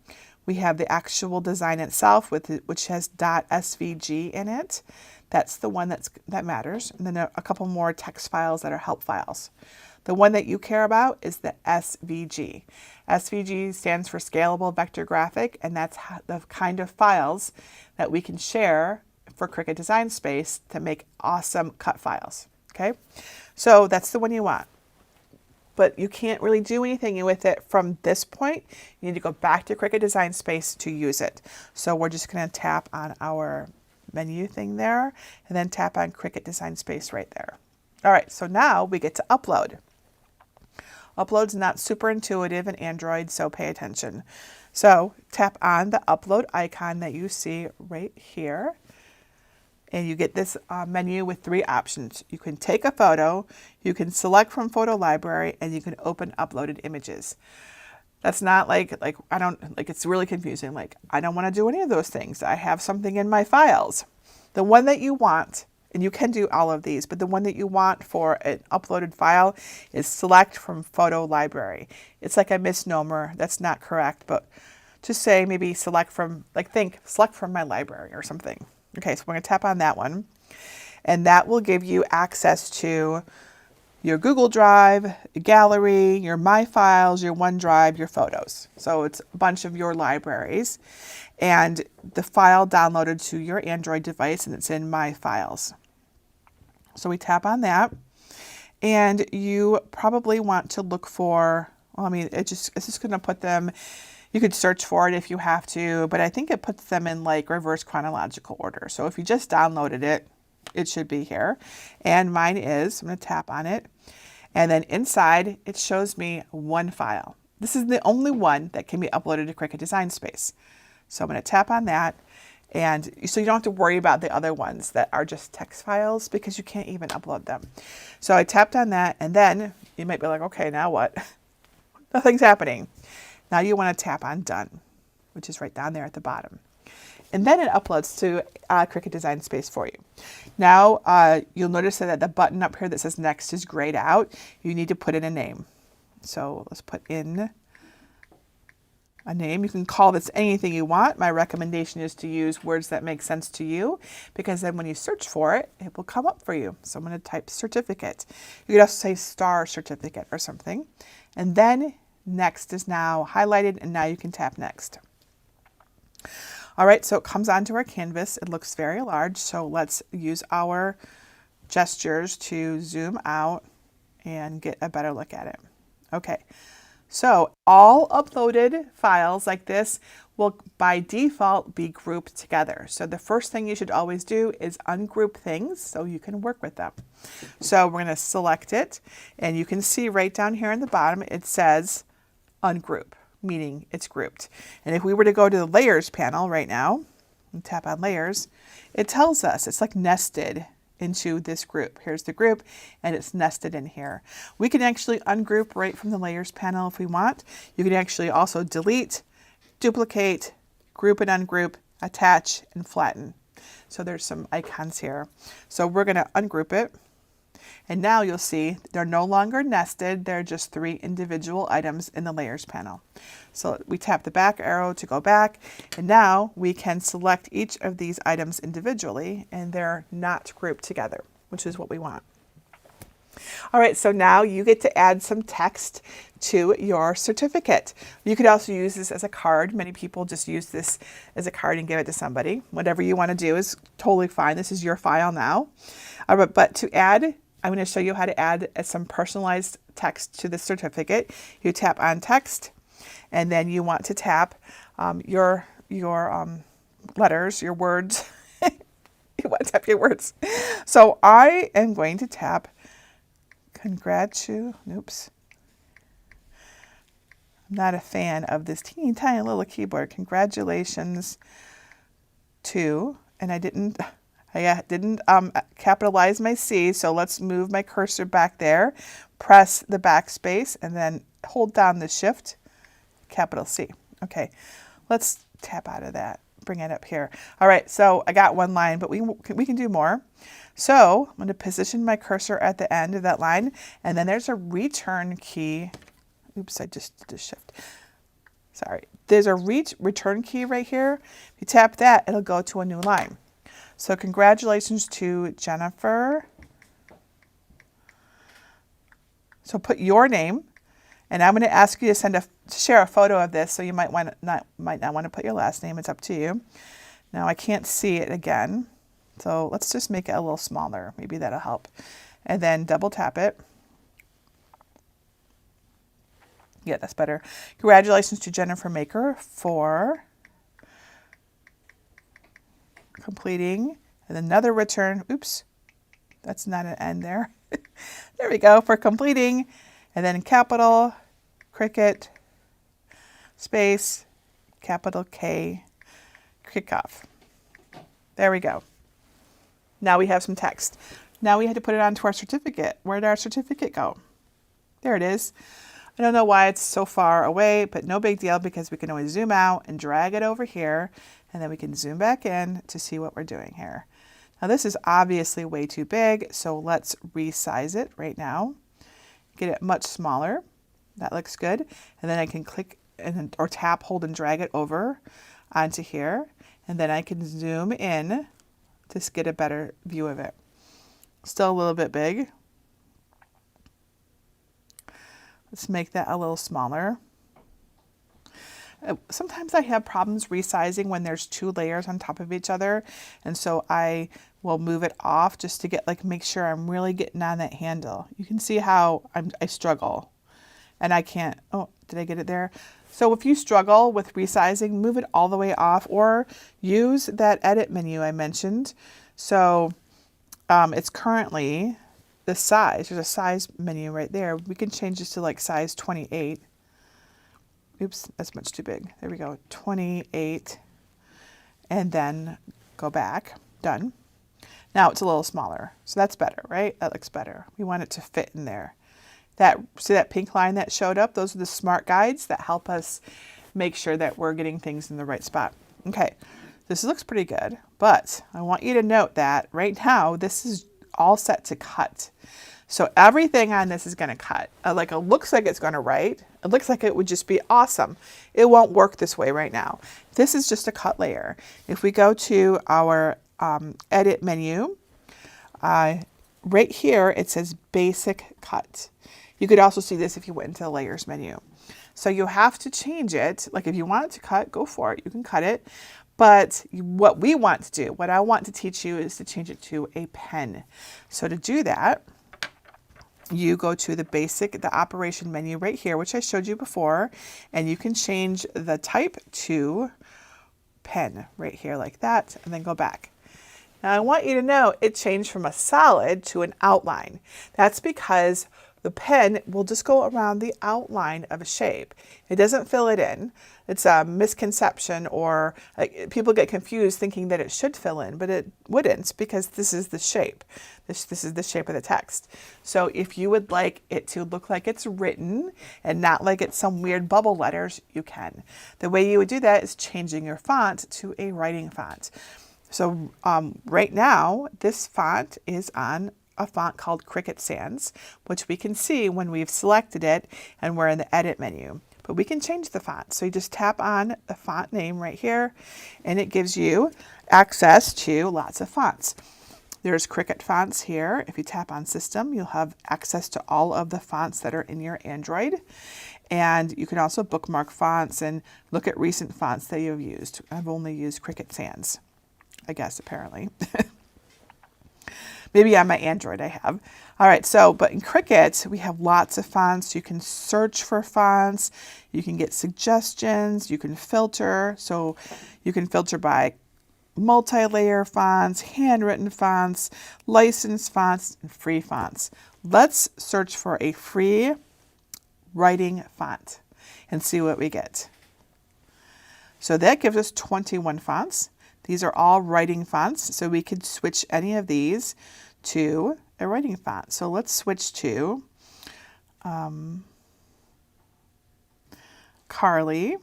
We have the actual design itself, which has .svg in it. That's the one that matters. And then a couple more text files that are help files. The one that you care about is the SVG. SVG stands for Scalable Vector Graphic, and that's the kind of files that we can share for Cricut Design Space to make awesome cut files. Okay, so that's the one you want. But you can't really do anything with it from this point. You need to go back to Cricut Design Space to use it. So we're just going to tap on our menu thing there, and then tap on Cricut Design Space right there. All right, so now we get to upload. Upload's not super intuitive in Android, so pay attention. So tap on the upload icon that you see right here, and you get this menu with 3 options. You can take a photo, you can select from photo library, and you can open uploaded images. That's not it's really confusing. I don't want to do any of those things. I have something in my files. The one that you want, and you can do all of these, but the one that you want for an uploaded file is select from photo library. It's like a misnomer. That's not correct, but just say maybe select from, select from my library or something. Okay, so we're going to tap on that one, and that will give you access to your Google Drive, your gallery, your My Files, your OneDrive, your photos. So it's a bunch of your libraries, and the file downloaded to your Android device, and it's in My Files. So we tap on that, and you probably want to look for, it's just going to put them. You could search for it if you have to, but I think it puts them in reverse chronological order. So if you just downloaded it, it should be here. And mine is, I'm going to tap on it. And then inside, it shows me one file. This is the only one that can be uploaded to Cricut Design Space. So I'm going to tap on that. And so you don't have to worry about the other ones that are just text files because you can't even upload them. So I tapped on that, and then you might be like, okay, now what? Nothing's happening. Now you want to tap on Done, which is right down there at the bottom. And then it uploads to Cricut Design Space for you. Now, you'll notice that the button up here that says Next is grayed out. You need to put in a name. So let's put in a name. You can call this anything you want. My recommendation is to use words that make sense to you, because then when you search for it, it will come up for you. So I'm going to type certificate. You could also say star certificate or something. And then Next is now highlighted, and now you can tap Next. All right, so it comes onto our canvas. It looks very large, so let's use our gestures to zoom out and get a better look at it. Okay, so all uploaded files like this will by default be grouped together. So the first thing you should always do is ungroup things so you can work with them. So we're going to select it, and you can see right down here in the bottom it says ungroup, meaning it's grouped. And if we were to go to the layers panel right now and tap on layers, it tells us it's like nested into this group. Here's the group, and it's nested in here. We can actually ungroup right from the layers panel if we want. You can actually also delete, duplicate, group and ungroup, attach, and flatten. So there's some icons here. So we're going to ungroup it. And now you'll see they're no longer nested. They're just 3 individual items in the layers panel. So we tap the back arrow to go back, and now we can select each of these items individually, and they're not grouped together, which is what we want. All right, so now you get to add some text to your certificate. You could also use this as a card. Many people just use this as a card and give it to somebody. Whatever you want to do is totally fine. This is your file now. But to add, I'm going to show you how to add some personalized text to the certificate. You tap on text, and then you want to tap your letters, your words. You want to tap your words. So I am going to tap oops. I'm not a fan of this teeny tiny little keyboard. Congratulations to, and I didn't capitalize my C, so let's move my cursor back there, press the backspace, and then hold down the shift, capital C. Okay, let's tap out of that, bring it up here. All right, so I got one line, but we can do more. So I'm going to position my cursor at the end of that line, and then there's a return key. Oops, I just did a shift. Sorry. There's a return key right here. If you tap that, it'll go to a new line. So congratulations to Jennifer. So put your name, and I'm going to ask you to share a photo of this. So you might not want to put your last name. It's up to you. Now I can't see it again, so let's just make it a little smaller. Maybe that'll help. And then double tap it. Yeah, that's better. Congratulations to Jennifer Maker for completing, and another return. Oops, that's not an end there. There we go, for completing, and then capital Cricut space capital K Kickoff. There we go. Now we have some text. Now we had to put it onto our certificate. Where did our certificate go? There it is. I don't know why it's so far away, but no big deal, because we can always zoom out and drag it over here, and then we can zoom back in to see what we're doing here. Now this is obviously way too big, so let's resize it right now. Get it much smaller. That looks good. And then I can click or tap, hold, and drag it over onto here. And then I can zoom in to get a better view of it. Still a little bit big. Let's make that a little smaller. Sometimes I have problems resizing when there's 2 layers on top of each other, and so I will move it off just to make sure I'm really getting on that handle. You can see how I struggle, and I can't. Oh, did I get it there? So if you struggle with resizing, move it all the way off, or use that edit menu I mentioned. So it's currently the size. There's a size menu right there. We can change this to size 28. Oops, that's much too big. There we go, 28, and then go back, done. Now it's a little smaller, so that's better, right? That looks better. We want it to fit in there. See that pink line that showed up? Those are the smart guides that help us make sure that we're getting things in the right spot. Okay, This looks pretty good, but I want you to note that right now, this is all set to cut. So everything on this is going to cut. Like it looks like it's going to write. It looks like it would just be awesome. It won't work this way right now. This is just a cut layer. If we go to our edit menu, right here, it says basic cut. You could also see this if you went into the layers menu. So you have to change it. Like if you want it to cut, go for it. You can cut it. But what we want to do, what I want to teach you is to change it to a pen. So to do that, you go to the operation menu right here, which I showed you before, and you can change the type to pen right here like that, and then go back. Now I want you to know it changed from a solid to an outline. That's because the pen will just go around the outline of a shape. It doesn't fill it in. It's a misconception, or people get confused thinking that it should fill in, but it wouldn't, because this is the shape. This is the shape of the text. So if you would like it to look like it's written and not like it's some weird bubble letters, you can. The way you would do that is changing your font to a writing font. So right now, this font is on a font called Cricut Sans, which we can see when we've selected it and we're in the edit menu. But we can change the font. So you just tap on the font name right here, and it gives you access to lots of fonts. There's Cricut fonts here. If you tap on system, you'll have access to all of the fonts that are in your Android. And you can also bookmark fonts and look at recent fonts that you've used. I've only used Cricut Sans, I guess, apparently. Maybe on my Android I have. All right, but in Cricut, we have lots of fonts. You can search for fonts. You can get suggestions. You can filter. So you can filter by multi-layer fonts, handwritten fonts, licensed fonts, and free fonts. Let's search for a free writing font and see what we get. So that gives us 21 fonts. These are all writing fonts, so we could switch any of these to a writing font. So let's switch to Carly.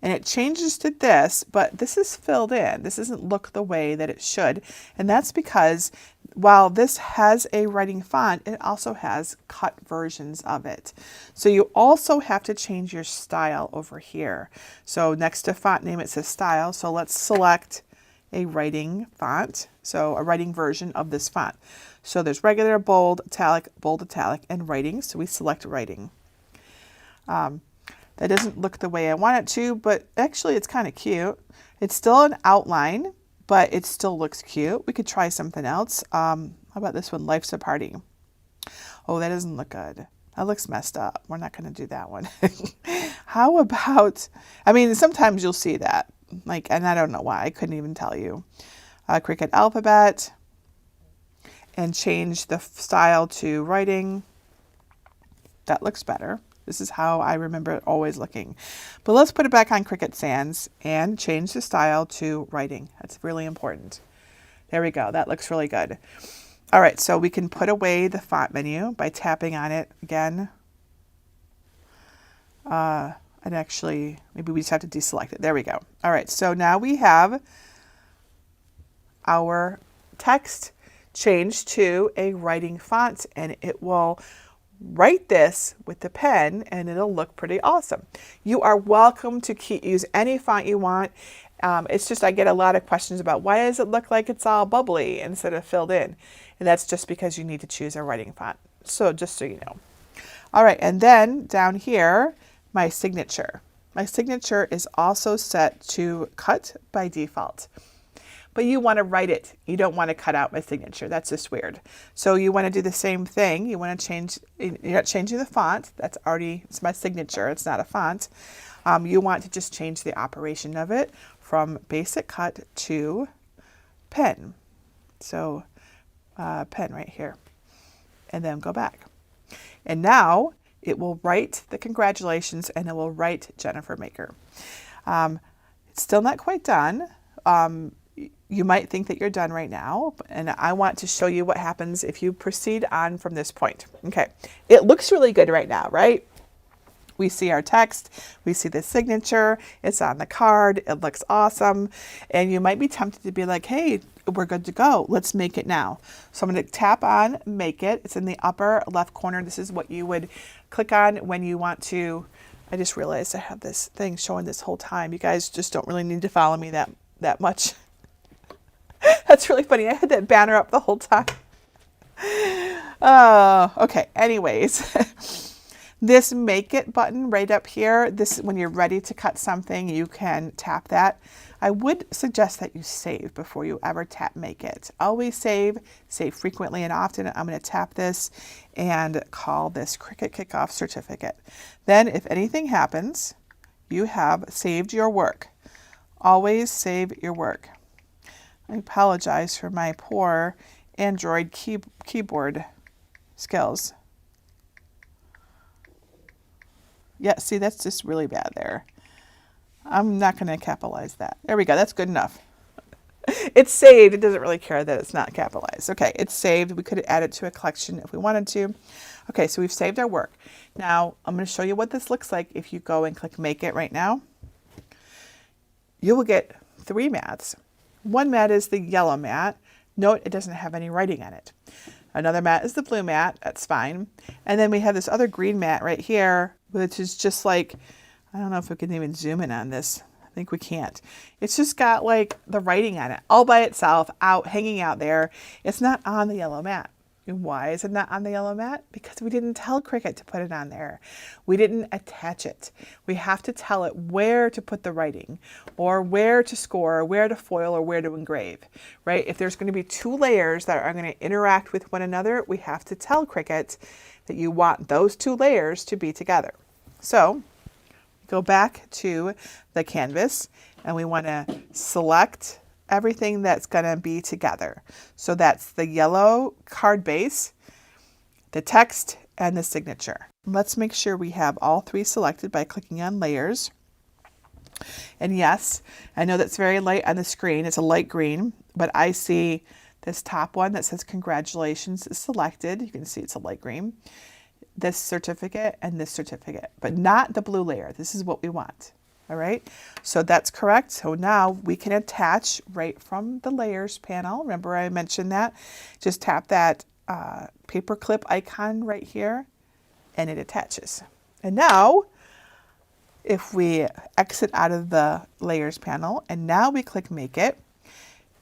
And it changes to this, but this is filled in. This doesn't look the way that it should. And that's because while this has a writing font, it also has cut versions of it. So you also have to change your style over here. So next to font name, it says style. So let's select a writing font. So a writing version of this font. So there's regular, bold, italic, and writing. So we select writing. That doesn't look the way I want it to, but actually it's kind of cute. It's still an outline, but it still looks cute. We could try something else. How about this one, Life's a Party? Oh, that doesn't look good. That looks messed up. We're not going to do that one. How about, I mean, sometimes you'll see that, and I don't know why. I couldn't even tell you. Cricut Alphabet, and change the style to writing. That looks better. This is how I remember it always looking. But let's put it back on Cricut Sans and change the style to writing. That's really important. There we go. That looks really good. All right, so we can put away the font menu by tapping on it again. And actually, maybe we just have to deselect it. There we go. All right, so now we have our text changed to a writing font, and it will write this with the pen and it'll look pretty awesome. You are welcome to use any font you want. It's just I get a lot of questions about why does it look like it's all bubbly instead of filled in? And that's just because you need to choose a writing font. So just so you know. All right, and then down here, my signature. My signature is also set to cut by default. But you want to write it. You don't want to cut out my signature. That's just weird. So you want to do the same thing. You want to change, you're not changing the font. That's already, it's my signature. It's not a font. You want to just change the operation of it from basic cut to pen. So pen right here. And then go back. And now it will write the congratulations and it will write Jennifer Maker. It's still not quite done. You might think that you're done right now, and I want to show you what happens if you proceed on from this point. Okay, it looks really good right now, right? We see our text, we see the signature, it's on the card, it looks awesome, and you might be tempted to be like, hey, we're good to go. Let's make it now. So I'm going to tap on Make It. It's in the upper left corner. This is what you would click on when you want to. I just realized I have this thing showing this whole time. You guys just don't really need to follow me that much. That's really funny. I had that banner up the whole time. Okay. Anyways. This Make It button right up here, this when you're ready to cut something, you can tap that. I would suggest that you save before you ever tap Make It. Always save frequently and often. I'm going to tap this and call this Cricut Kickoff Certificate. Then if anything happens, you have saved your work. Always save your work. I apologize for my poor Android keyboard skills. Yeah, see, that's just really bad there. I'm not going to capitalize that. There we go. That's good enough. It's saved. It doesn't really care that it's not capitalized. Okay, it's saved. We could add it to a collection if we wanted to. Okay, so we've saved our work. Now, I'm going to show you what this looks like if you go and click Make It right now. You will get 3 mats. One mat is the yellow mat. Note it doesn't have any writing on it. Another mat is the blue mat. That's fine. And then we have this other green mat right here, which is just like, I don't know if we can even zoom in on this. I think we can't. It's just got like the writing on it all by itself, hanging out there. It's not on the yellow mat. And why is it not on the yellow mat? Because we didn't tell Cricut to put it on there. We didn't attach it. We have to tell it where to put the writing, or where to score, or where to foil, or where to engrave, right? If there's going to be 2 layers that are going to interact with one another, we have to tell Cricut that you want those 2 layers to be together. So go back to the canvas and we want to select everything that's going to be together. So that's the yellow card base, the text, and the signature. Let's make sure we have all 3 selected by clicking on layers. And yes, I know that's very light on the screen. It's a light green, but I see this top one that says congratulations is selected. You can see it's a light green. This certificate and this certificate, but not the blue layer. This is what we want. All right, so that's correct. So now we can attach right from the layers panel. Remember I mentioned that? Just tap that paper clip icon right here and it attaches. And now if we exit out of the layers panel and now we click Make It,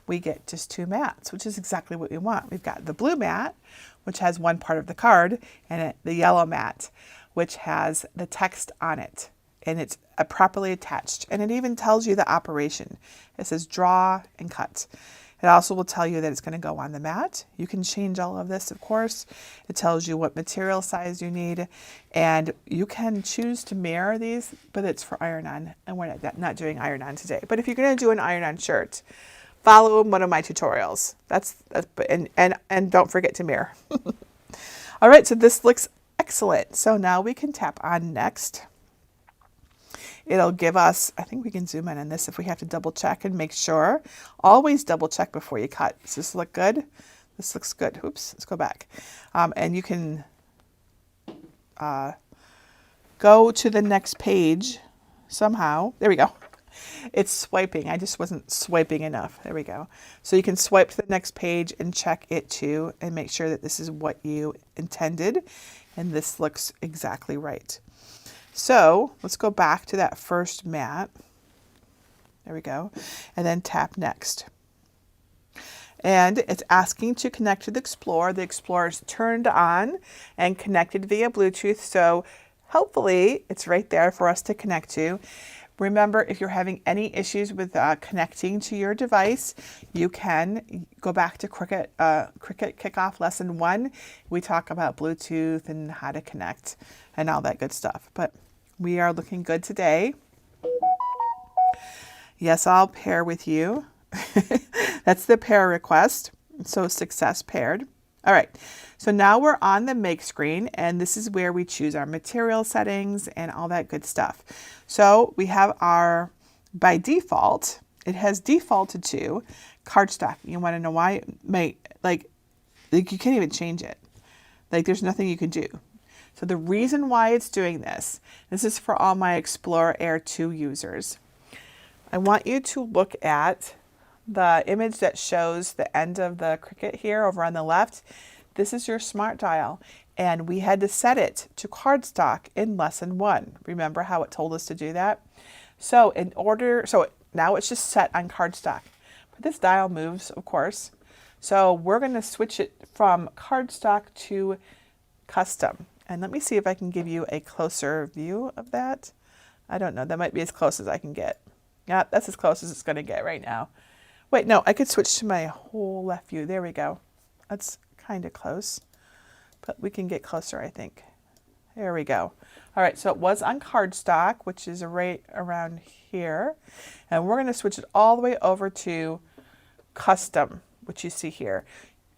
we get just 2 mats, which is exactly what we want. We've got the blue mat, which has one part of the card, and the yellow mat, which has the text on it. And it's properly attached. And it even tells you the operation. It says draw and cut. It also will tell you that it's going to go on the mat. You can change all of this, of course. It tells you what material size you need. And you can choose to mirror these, but it's for iron-on. And we're not doing iron-on today. But if you're going to do an iron-on shirt, follow one of my tutorials. And don't forget to mirror. All right, so this looks excellent. So now we can tap on Next. It'll give us, I think we can zoom in on this if we have to double check and make sure. Always double check before you cut. Does this look good? This looks good. Oops, let's go back. And you can go to the next page somehow. There we go. It's swiping. I just wasn't swiping enough. There we go. So you can swipe to the next page and check it too and make sure that this is what you intended. And this looks exactly right. So let's go back to that first mat. There we go. And then tap Next. And it's asking to connect to the Explorer. The Explorer is turned on and connected via Bluetooth. So hopefully it's right there for us to connect to. Remember, if you're having any issues with connecting to your device, you can go back to Cricut Kickoff Lesson 1. We talk about Bluetooth and how to connect and all that good stuff. But we are looking good today. Yes, I'll pair with you. That's the pair request. So success paired. All right, so now we're on the Make screen, and this is where we choose our material settings and all that good stuff. So we have our, by default, it has defaulted to cardstock. You want to know why? Like you can't even change it. Like there's nothing you can do. So the reason why it's doing this is for all my Explorer Air 2 users. I want you to look at the image that shows the end of the Cricut here over on the left. This is your smart dial, and we had to set it to cardstock in lesson 1. Remember how it told us to do that? So now it's just set on cardstock. But this dial moves, of course. So we're going to switch it from cardstock to custom. And let me see if I can give you a closer view of that. I don't know. That might be as close as I can get. Yeah, that's as close as it's going to get right now. Wait, no, I could switch to my whole left view. There we go. That's kind of close, but we can get closer, I think. There we go. All right, so it was on cardstock, which is right around here. And we're going to switch it all the way over to custom, which you see here.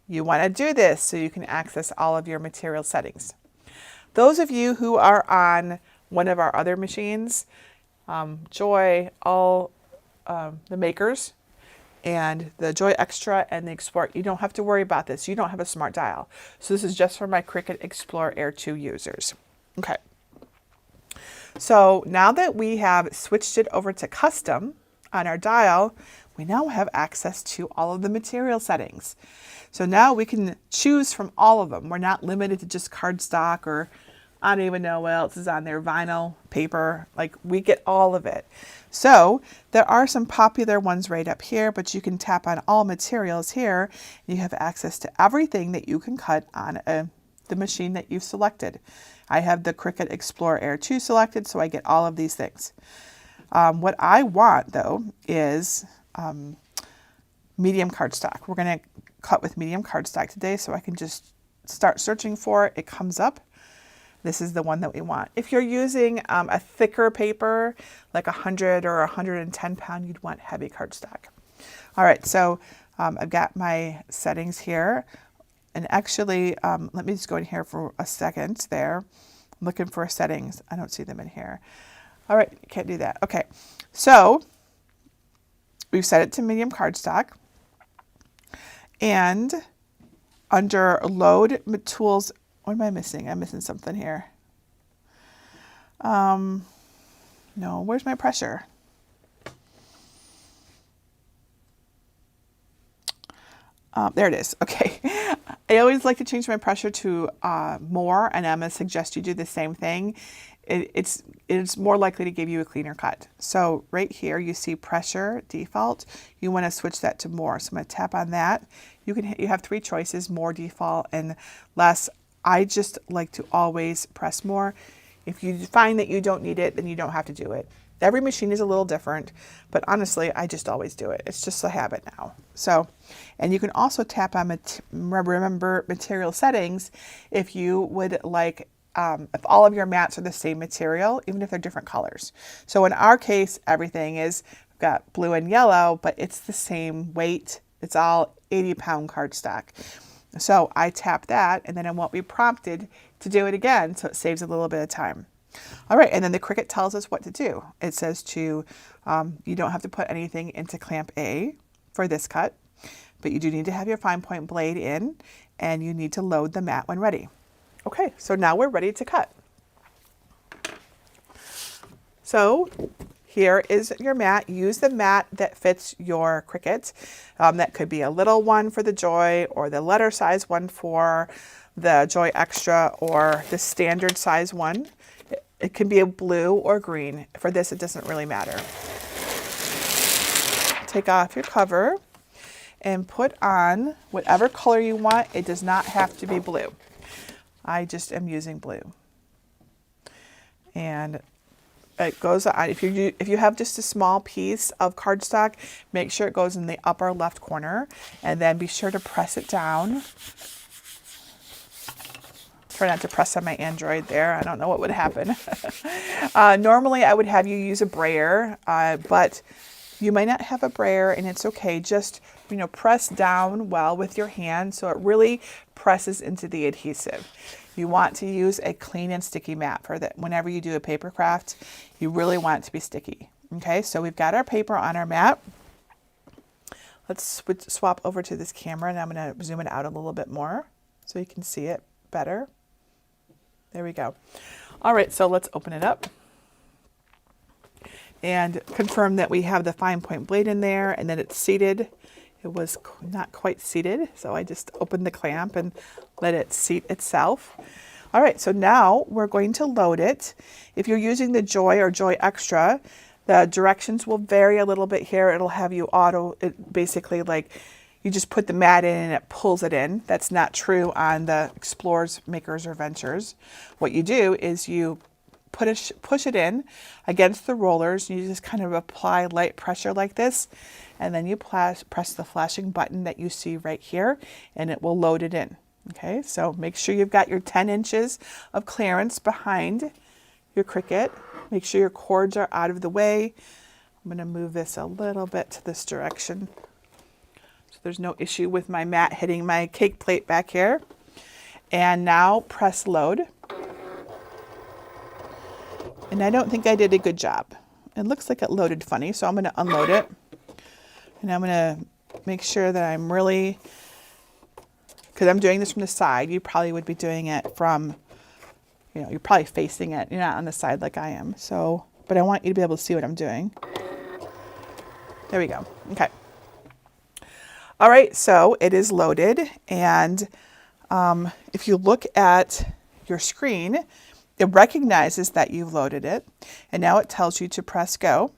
You want to do this so you can access all of your material settings. Those of you who are on one of our other machines, Joy, all the makers, and the Joy Extra and the Explorer, you don't have to worry about this. You don't have a smart dial. So this is just for my Cricut Explorer Air 2 users. Okay. So now that we have switched it over to custom on our dial, we now have access to all of the material settings. So now we can choose from all of them. We're not limited to just cardstock, or I don't even know what else is on there, vinyl, paper, like we get all of it. So there are some popular ones right up here, but you can tap on all materials here. You have access to everything that you can cut on the machine that you've selected. I have the Cricut Explorer Air 2 selected, so I get all of these things. What I want though is medium cardstock. We're going to cut with medium cardstock today, so I can just start searching for it. It comes up. This is the one that we want. If you're using a thicker paper, like 100 or 110 pound, you'd want heavy cardstock. All right, so I've got my settings here. And actually, let me just go in here for a second there. I'm looking for settings. I don't see them in here. All right, can't do that. Okay, so we've set it to medium cardstock. And under load tools, what am I missing? I'm missing something here. No, where's my pressure? There it is. Okay. I always like to change my pressure to more, and I'm going to suggest you do the same thing. It's more likely to give you a cleaner cut. So right here, you see pressure default. You want to switch that to more. So I'm going to tap on that. You have 3 choices: more, default, and less. I just like to always press more. If you find that you don't need it, then you don't have to do it. Every machine is a little different, but honestly, I just always do it. It's just a habit now. So, and you can also tap on remember material settings if you would like, if all of your mats are the same material, even if they're different colors. So in our case, everything is, we've got blue and yellow, but it's the same weight. It's all 80-pound cardstock. So I tap that, and then I won't be prompted to do it again, so it saves a little bit of time. All right, and then the Cricut tells us what to do. It says you don't have to put anything into clamp A for this cut, but you do need to have your fine point blade in, and you need to load the mat when ready. Okay, so now we're ready to cut. So here is your mat. Use the mat that fits your Cricut. That could be a little one for the Joy, or the letter size one for the Joy Extra, or the standard size one. It can be a blue or green. For this, it doesn't really matter. Take off your cover and put on whatever color you want. It does not have to be blue. I just am using blue. And it goes on. If you have just a small piece of cardstock, make sure it goes in the upper left corner, and then be sure to press it down. Try not to press on my Android there. I don't know what would happen. Normally, I would have you use a brayer, but you might not have a brayer, and it's okay. Just, press down well with your hand so it really presses into the adhesive. You want to use a clean and sticky mat for that. Whenever you do a paper craft, you really want it to be sticky. Okay, so we've got our paper on our mat. Let's swap over to this camera, and I'm going to zoom it out a little bit more so you can see it better. There we go. All right, so let's open it up and confirm that we have the fine point blade in there and that it's seated. It was not quite seated, so I just opened the clamp and let it seat itself. All right, so now we're going to load it. If you're using the Joy or Joy Extra, the directions will vary a little bit here. It'll have you basically like you just put the mat in and it pulls it in. That's not true on the Explorers, Makers, or Ventures. What you do is you push it in against the rollers. You just kind of apply light pressure like this, and then you press the flashing button that you see right here, and it will load it in. Okay, so make sure you've got your 10 inches of clearance behind your Cricut. Make sure your cords are out of the way. I'm going to move this a little bit to this direction so there's no issue with my mat hitting my cake plate back here. And now press load. And I don't think I did a good job. It looks like it loaded funny, so I'm going to unload it. And I'm going to make sure that I'm really, because I'm doing this from the side, you probably would be doing it from, you're probably facing it. You're not on the side like I am. So, but I want you to be able to see what I'm doing. There we go. Okay. All right, so it is loaded. And if you look at your screen, it recognizes that you've loaded it, and now it tells you to press go,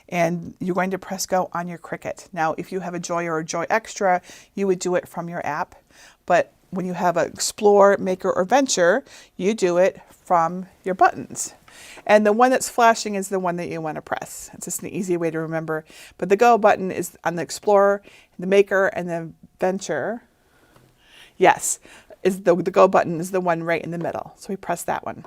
and you're going to press go on your Cricut. Now, if you have a Joy or a Joy Extra, you would do it from your app, but when you have an Explore, Maker, or Venture, you do it from your buttons. And the one that's flashing is the one that you want to press. It's just an easy way to remember. But the go button is on the Explorer, the Maker, and the Venture. Yes, is the go button is the one right in the middle. So we press that one.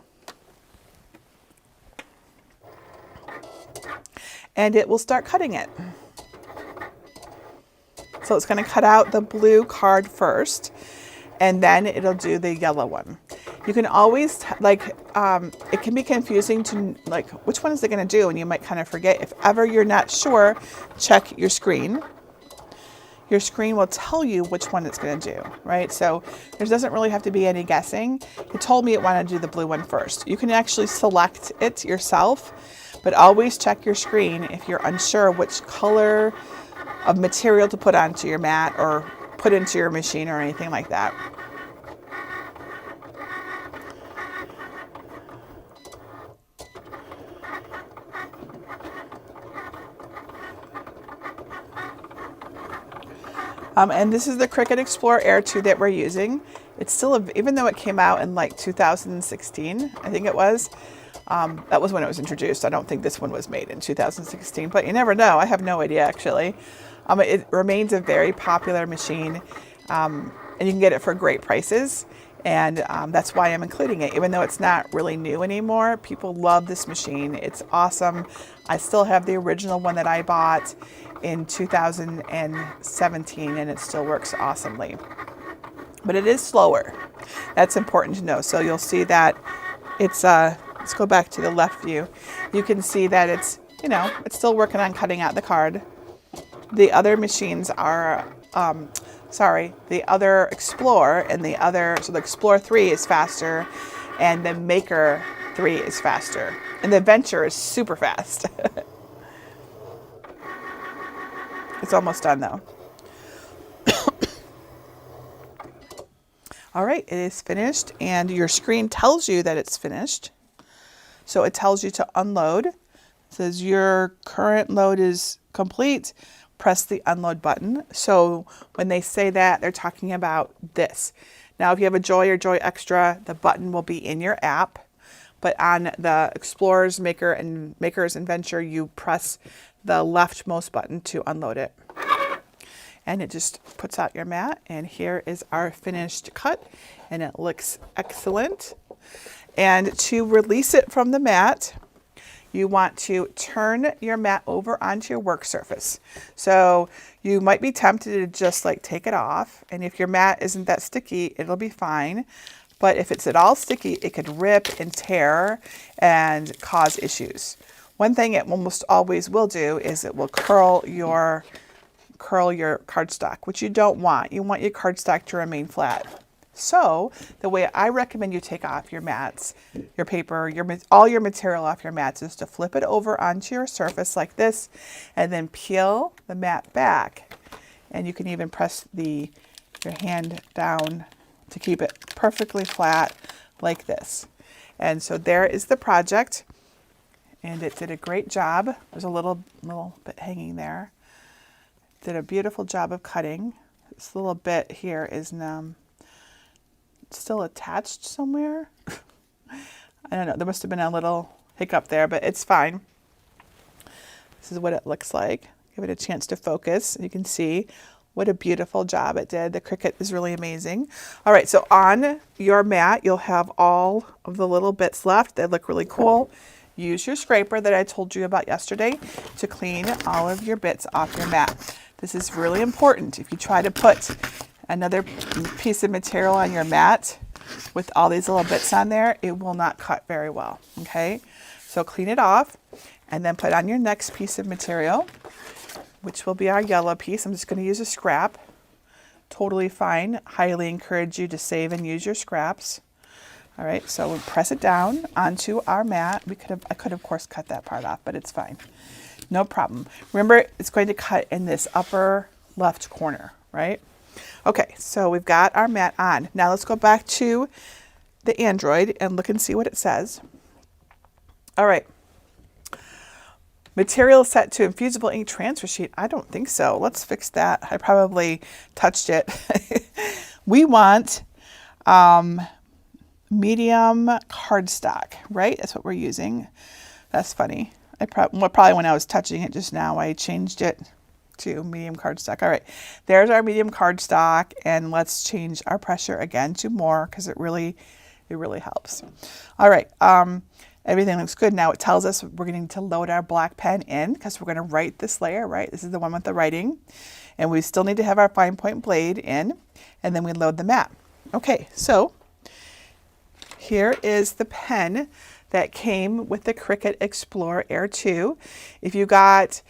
And it will start cutting it. So it's going to cut out the blue card first, and then it'll do the yellow one. You can always, it can be confusing to, which one is it going to do? And you might kind of forget. If ever you're not sure, check your screen. Your screen will tell you which one it's going to do, right? So there doesn't really have to be any guessing. It told me it wanted to do the blue one first. You can actually select it yourself, but always check your screen if you're unsure which color of material to put onto your mat or put into your machine or anything like that. And this is the Cricut Explorer Air 2 that we're using. It's still, even though it came out in 2016, I think it was, that was when it was introduced. I don't think this one was made in 2016, but you never know. I have no idea, actually. It remains a very popular machine, and you can get it for great prices. And that's why I'm including it. Even though it's not really new anymore, people love this machine. It's awesome. I still have the original one that I bought in 2017, and it still works awesomely. But it is slower. That's important to know. So you'll see that it's, let's go back to the left view. You can see that it's, it's still working on cutting out the card. The other machines are, the other Explorer and so the Explorer 3 is faster, and the Maker 3 is faster, and the Venture is super fast. It's almost done though. All right, it is finished, and your screen tells you that it's finished. So it tells you to unload. It says your current load is complete. Press the unload button. So when they say that, they're talking about this. Now, if you have a Joy or Joy Extra, the button will be in your app. But on the Explorers, Makers, and Venture, you press the leftmost button to unload it. And it just puts out your mat. And here is our finished cut. And it looks excellent. And to release it from the mat, you want to turn your mat over onto your work surface. So you might be tempted to just take it off. And if your mat isn't that sticky, it'll be fine. But if it's at all sticky, it could rip and tear and cause issues. One thing it almost always will do is it will curl your cardstock, which you don't want. You want your cardstock to remain flat. So the way I recommend you take off your mats, your paper, all your material off your mats is to flip it over onto your surface like this and then peel the mat back. And you can even press your hand down to keep it perfectly flat like this. And so there is the project, and it did a great job. There's a little bit hanging there. Did a beautiful job of cutting. This little bit here is still attached somewhere. I don't know, there must have been a little hiccup there, but it's fine. This is what it looks like. Give it a chance to focus. You can see what a beautiful job it did. The Cricut is really amazing. All right, so on your mat, you'll have all of the little bits left. They look really cool. Use your scraper that I told you about yesterday to clean all of your bits off your mat. This is really important. If you try to put another piece of material on your mat with all these little bits on there, it will not cut very well, okay? So clean it off and then put on your next piece of material, which will be our yellow piece. I'm just going to use a scrap. Totally fine. Highly encourage you to save and use your scraps. All right, so we'll press it down onto our mat. I could of course cut that part off, but it's fine. No problem. Remember, it's going to cut in this upper left corner, right? Okay, so we've got our mat on. Now let's go back to the Android and look and see what it says. All right. Material set to infusible ink transfer sheet. I don't think so. Let's fix that. I probably touched it. We want medium cardstock, right? That's what we're using. That's funny. Probably when I was touching it just now, I changed it to medium cardstock. All right, there's our medium cardstock, and let's change our pressure again to more because it really helps. All right, everything looks good. Now it tells us we're going to load our black pen in because we're going to write this layer, right? This is the one with the writing, and we still need to have our fine point blade in, and then we load the mat. Okay, so here is the pen that came with the Cricut Explorer Air 2. If you got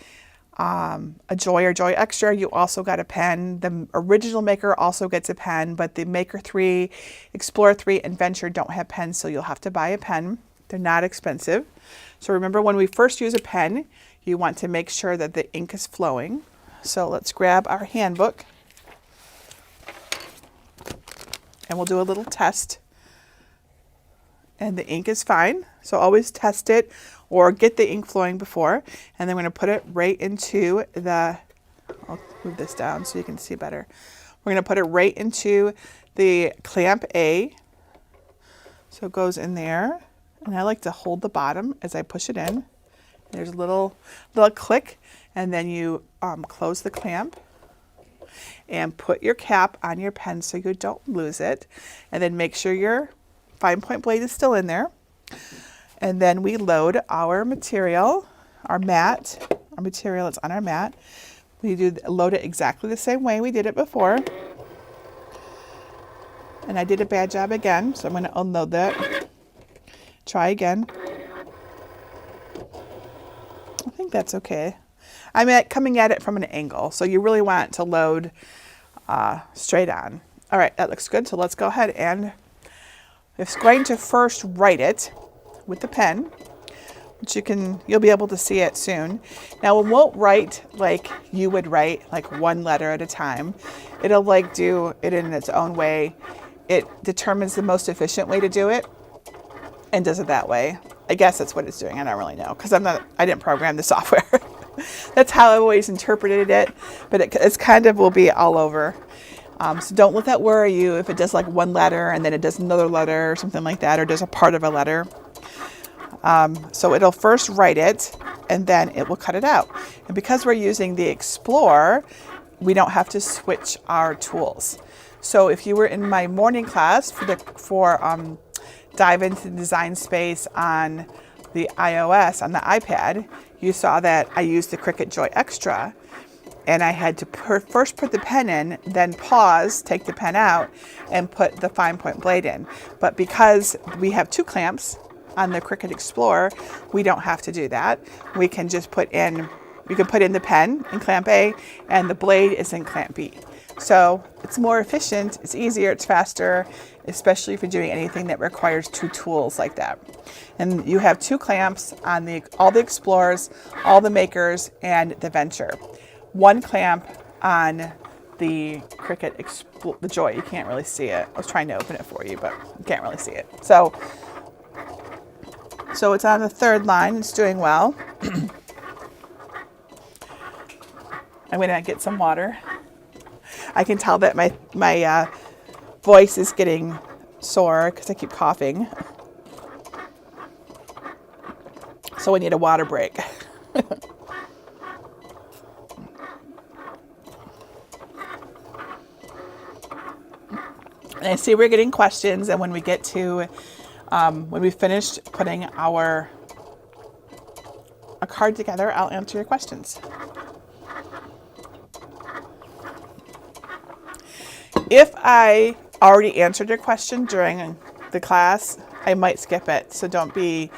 a Joy or Joy Extra, you also got a pen. The original Maker also gets a pen, but the Maker 3, Explorer 3, and Venture don't have pens, so you'll have to buy a pen. They're not expensive. So remember, when we first use a pen, you want to make sure that the ink is flowing. So let's grab our handbook, and we'll do a little test. And the ink is fine, so always test it or get the ink flowing before. And then we're going to put it right into I'll move this down so you can see better. We're going to put it right into the clamp A. So it goes in there. And I like to hold the bottom as I push it in. There's a little click, and then you close the clamp and put your cap on your pen so you don't lose it. And then make sure your fine point blade is still in there. And then we load our material, our material that's on our mat. We load it exactly the same way we did it before. And I did a bad job again, so I'm going to unload that. Try again. I think that's okay. I'm coming at it from an angle, so you really want it to load straight on. All right, that looks good. So let's go ahead and it's going to first write it with the pen, which you'll be able to see it soon. Now it won't write like you would write, like one letter at a time. It'll do it in its own way. It determines the most efficient way to do it and does it that way. I guess that's what it's doing. I don't really know because I didn't program the software. That's how I always interpreted it, but it's kind of will be all over. So don't let that worry you if it does like one letter and then it does another letter or something like that, or does a part of a letter. So it'll first write it and then it will cut it out. And because we're using the Explorer, we don't have to switch our tools. So if you were in my morning class for Dive into the Design Space on the iOS, on the iPad, you saw that I used the Cricut Joy Extra. And I had to first put the pen in, then pause, take the pen out, and put the fine point blade in. But because we have two clamps on the Cricut Explorer, we don't have to do that. We can just you can put in the pen in clamp A, and the blade is in clamp B. So it's more efficient, it's easier, it's faster, especially if you're doing anything that requires two tools like that. And you have two clamps on all the Explorers, all the Makers, and the Venture. One clamp on the Cricut the Joy. You can't really see it. I was trying to open it for you, but you can't really see it. So it's on the third line. It's doing well. I'm going to get some water. I can tell that my voice is getting sore because I keep coughing. So I need a water break. And I see we're getting questions, and when we get to, when we finished putting a card together, I'll answer your questions. If I already answered your question during the class, I might skip it. So don't be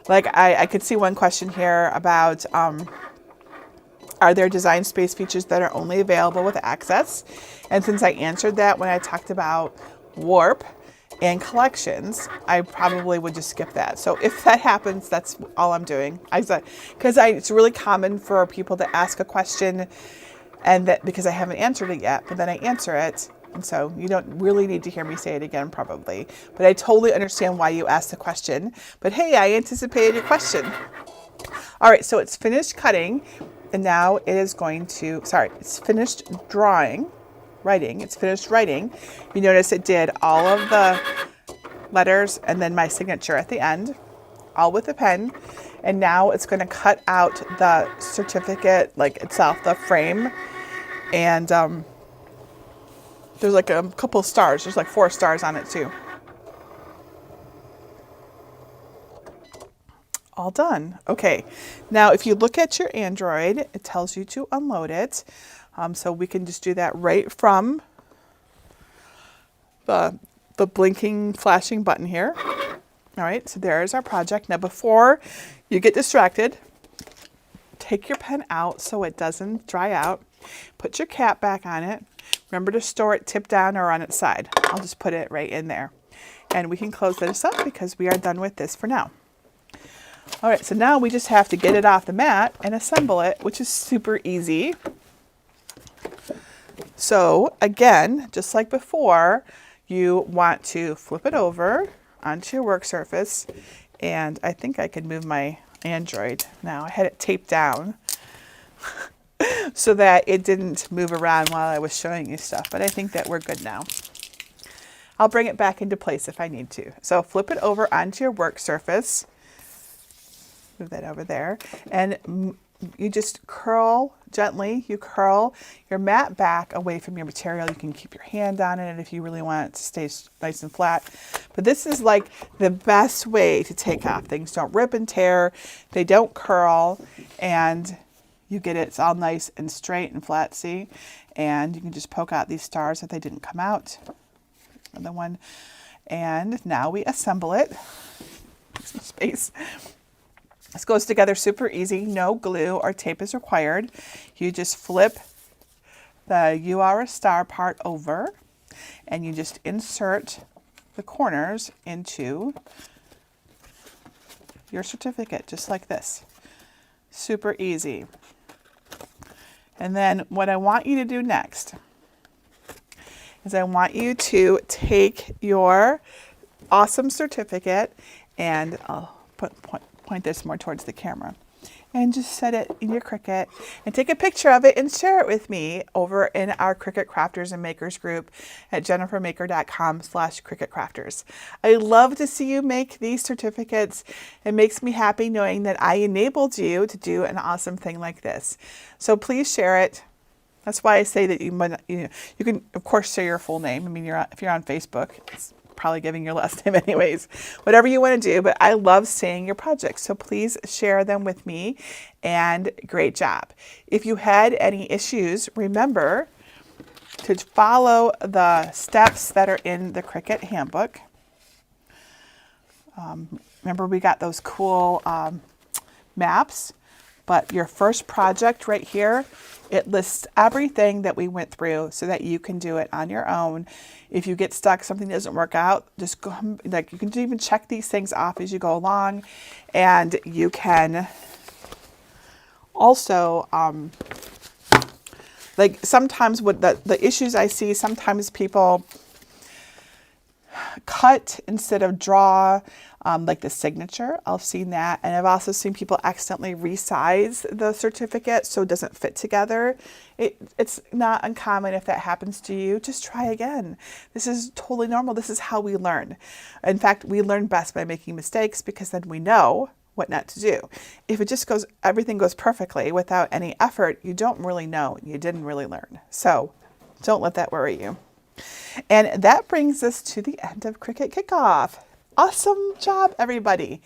like, I could see one question here about, are there design space features that are only available with Access? And since I answered that when I talked about Warp and collections, I probably would just skip that. So if that happens, that's all I'm doing. Because it's really common for people to ask a question and that because I haven't answered it yet, but then I answer it. And so you don't really need to hear me say it again, probably. But I totally understand why you asked the question. But hey, I anticipated your question. All right, so it's finished cutting. And now it is it's finished writing. It's finished writing. You notice it did all of the letters and then my signature at the end, all with a pen. And now it's going to cut out the certificate, like itself, the frame. And there's like a couple stars. There's like 4 stars on it too. All done. Okay. Now, if you look at your Android, it tells you to unload it. So we can just do that right from the blinking, flashing button here. All right. So there's our project. Now, before you get distracted, take your pen out so it doesn't dry out. Put your cap back on it. Remember to store it tip down or on its side. I'll just put it right in there. And we can close this up because we are done with this for now. All right, so now we just have to get it off the mat and assemble it, which is super easy. So again, just like before, you want to flip it over onto your work surface. And I think I can move my Android now. I had it taped down so that it didn't move around while I was showing you stuff, but I think that we're good now. I'll bring it back into place if I need to. So flip it over onto your work surface. Move that over there. And you just curl gently. You curl your mat back away from your material. You can keep your hand on it if you really want it to stay nice and flat. But this is like the best way to take off. Things don't rip and tear. They don't curl. And you get it's all nice and straight and flat, see? And you can just poke out these stars if they didn't come out. Another one. And now we assemble it. Some space. This goes together super easy. No glue or tape is required. You just flip the "You Are a Star" part over and you just insert the corners into your certificate, just like this. Super easy. And then what I want you to do next is I want you to take your awesome certificate, and I'll point this more towards the camera, and just set it in your Cricut and take a picture of it and share it with me over in our Cricut Crafters and Makers group at jennifermaker.com/CricutCrafters. I love to see you make these certificates. It makes me happy knowing that I enabled you to do an awesome thing like this. So please share it. That's why I say that you can of course say your full name. I mean, if you're on Facebook, it's probably giving your last name anyways, whatever you want to do, but I love seeing your projects. So please share them with me, and great job. If you had any issues, remember to follow the steps that are in the Cricut handbook. Remember we got those cool maps, but your first project right here It lists everything that we went through so that you can do it on your own. If you get stuck, something doesn't work out, just go, like, you can even check these things off as you go along. And you can also, like, sometimes with the issues I see, sometimes people cut instead of draw, like the signature. I've seen that. And I've also seen people accidentally resize the certificate so it doesn't fit together. It's not uncommon if that happens to you. Just try again. This is totally normal. This is how we learn. In fact, we learn best by making mistakes because then we know what not to do. If it just goes, everything goes perfectly without any effort, you don't really know. You didn't really learn. So don't let that worry you. And that brings us to the end of Cricut Kickoff. Awesome job, everybody.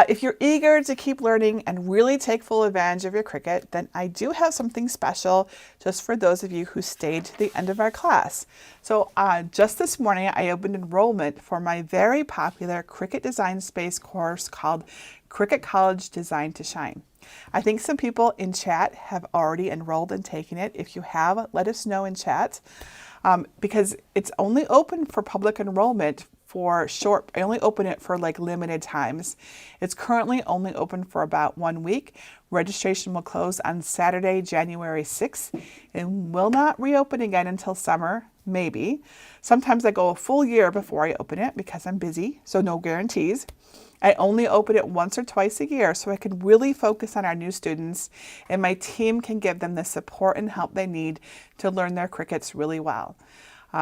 If you're eager to keep learning and really take full advantage of your Cricut, then I do have something special just for those of you who stayed to the end of our class. So just this morning, I opened enrollment for my very popular Cricut Design Space course called Cricut College Design to Shine. I think some people in chat have already enrolled and taken it. If you have, let us know in chat. Because it's only open for public enrollment for short, I only open it for like limited times. It's currently only open for about 1 week. Registration will close on Saturday, January 6th, and will not reopen again until summer, maybe. Sometimes I go a full year before I open it because I'm busy, so no guarantees. I only open it once or twice a year so I can really focus on our new students and my team can give them the support and help they need to learn their Cricuts really well.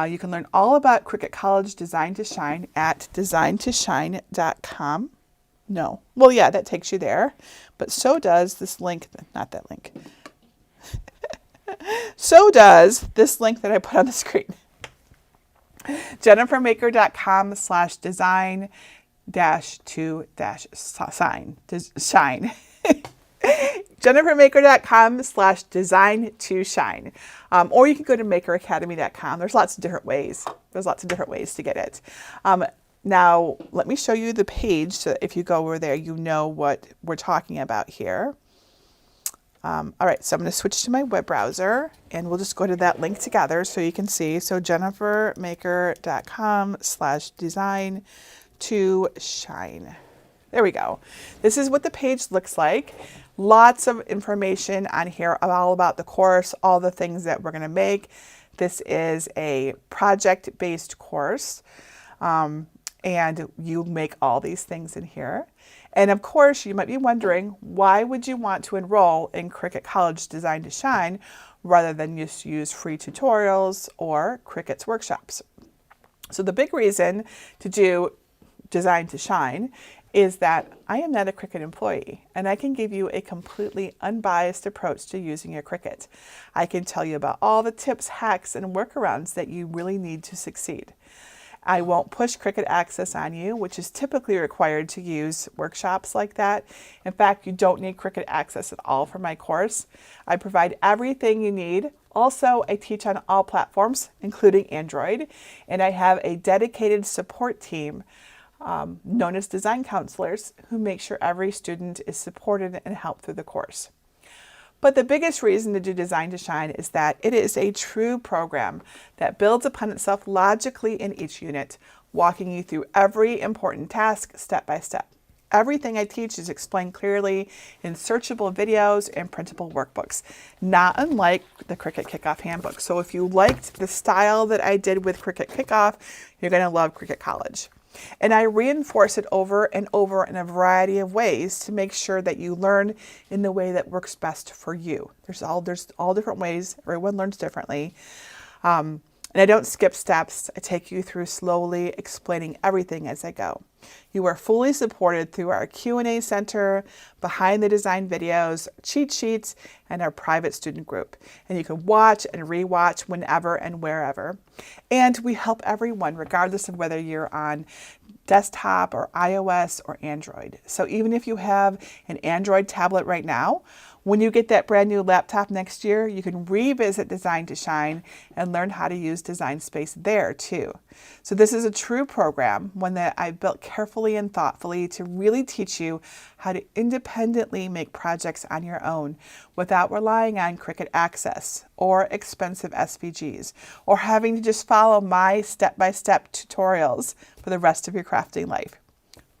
You can learn all about Cricut College Design to Shine at designtoshine.com. No. Well, yeah, that takes you there. But so does this link, not that link. So does this link that I put on the screen. jennifermaker.com/design-to-shine. jennifermaker.com/design-to-shine. Or you can go to makeracademy.com. There's lots of different ways. There's lots of different ways to get it. Now, let me show you the page so if you go over there, you know what we're talking about here. All right, so I'm going to switch to my web browser and we'll just go to that link together so you can see. So jennifermaker.com/design-to-shine. There we go. This is what the page looks like. Lots of information on here all about the course, all the things that we're going to make. This is a project-based course, and you make all these things in here. And of course, you might be wondering, why would you want to enroll in Cricut College Design to Shine rather than just use free tutorials or Cricut's workshops? So the big reason to do Design to Shine is that I am not a Cricut employee and I can give you a completely unbiased approach to using your Cricut. I can tell you about all the tips, hacks, and workarounds that you really need to succeed. I won't push Cricut Access on you, which is typically required to use workshops like that. In fact, you don't need Cricut Access at all for my course. I provide everything you need. Also, I teach on all platforms, including Android, and I have a dedicated support team known as design counselors who make sure every student is supported and helped through the course. But the biggest reason to do Design to Shine is that it is a true program that builds upon itself logically in each unit, walking you through every important task step by step. Everything I teach is explained clearly in searchable videos and printable workbooks, not unlike the Cricut Kickoff Handbook. So if you liked the style that I did with Cricut Kickoff, you're going to love Cricut College. And I reinforce it over and over in a variety of ways to make sure that you learn in the way that works best for you. There's all different ways. Everyone learns differently. And I don't skip steps. I take you through slowly, explaining everything as I go. You are fully supported through our Q&A center, behind the design videos, cheat sheets, and our private student group. And you can watch and rewatch whenever and wherever. And we help everyone, regardless of whether you're on desktop or iOS or Android. So even if you have an Android tablet right now, When you get that brand new laptop next year, you can revisit Design to Shine and learn how to use Design Space there too. So this is a true program, one that I built carefully and thoughtfully to really teach you how to independently make projects on your own without relying on Cricut Access or expensive SVGs or having to just follow my step-by-step tutorials for the rest of your crafting life.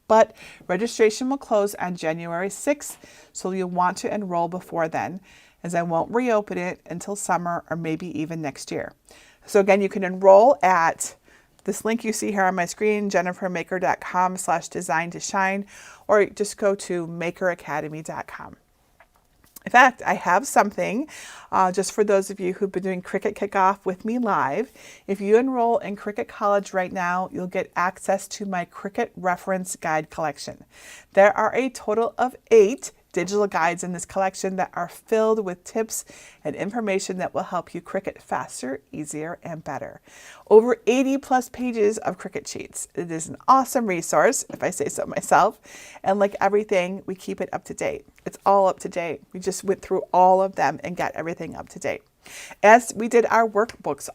But registration will close on January 6th, so you'll want to enroll before then, as I won't reopen it until summer or maybe even next year. So again, you can enroll at this link you see here on my screen, jennifermaker.com/design to shine, or just go to makeracademy.com. In fact, I have something just for those of you who've been doing Cricut Kickoff with me live. If you enroll in Cricut College right now, you'll get access to my Cricut Reference Guide collection. There are a total of 8 digital guides in this collection that are filled with tips and information that will help you Cricut faster, easier, and better. Over 80 plus pages of Cricut sheets. It is an awesome resource, if I say so myself. And like everything, we keep it up to date. It's all up to date. We just went through all of them and got everything up to date. As we did our workbooks,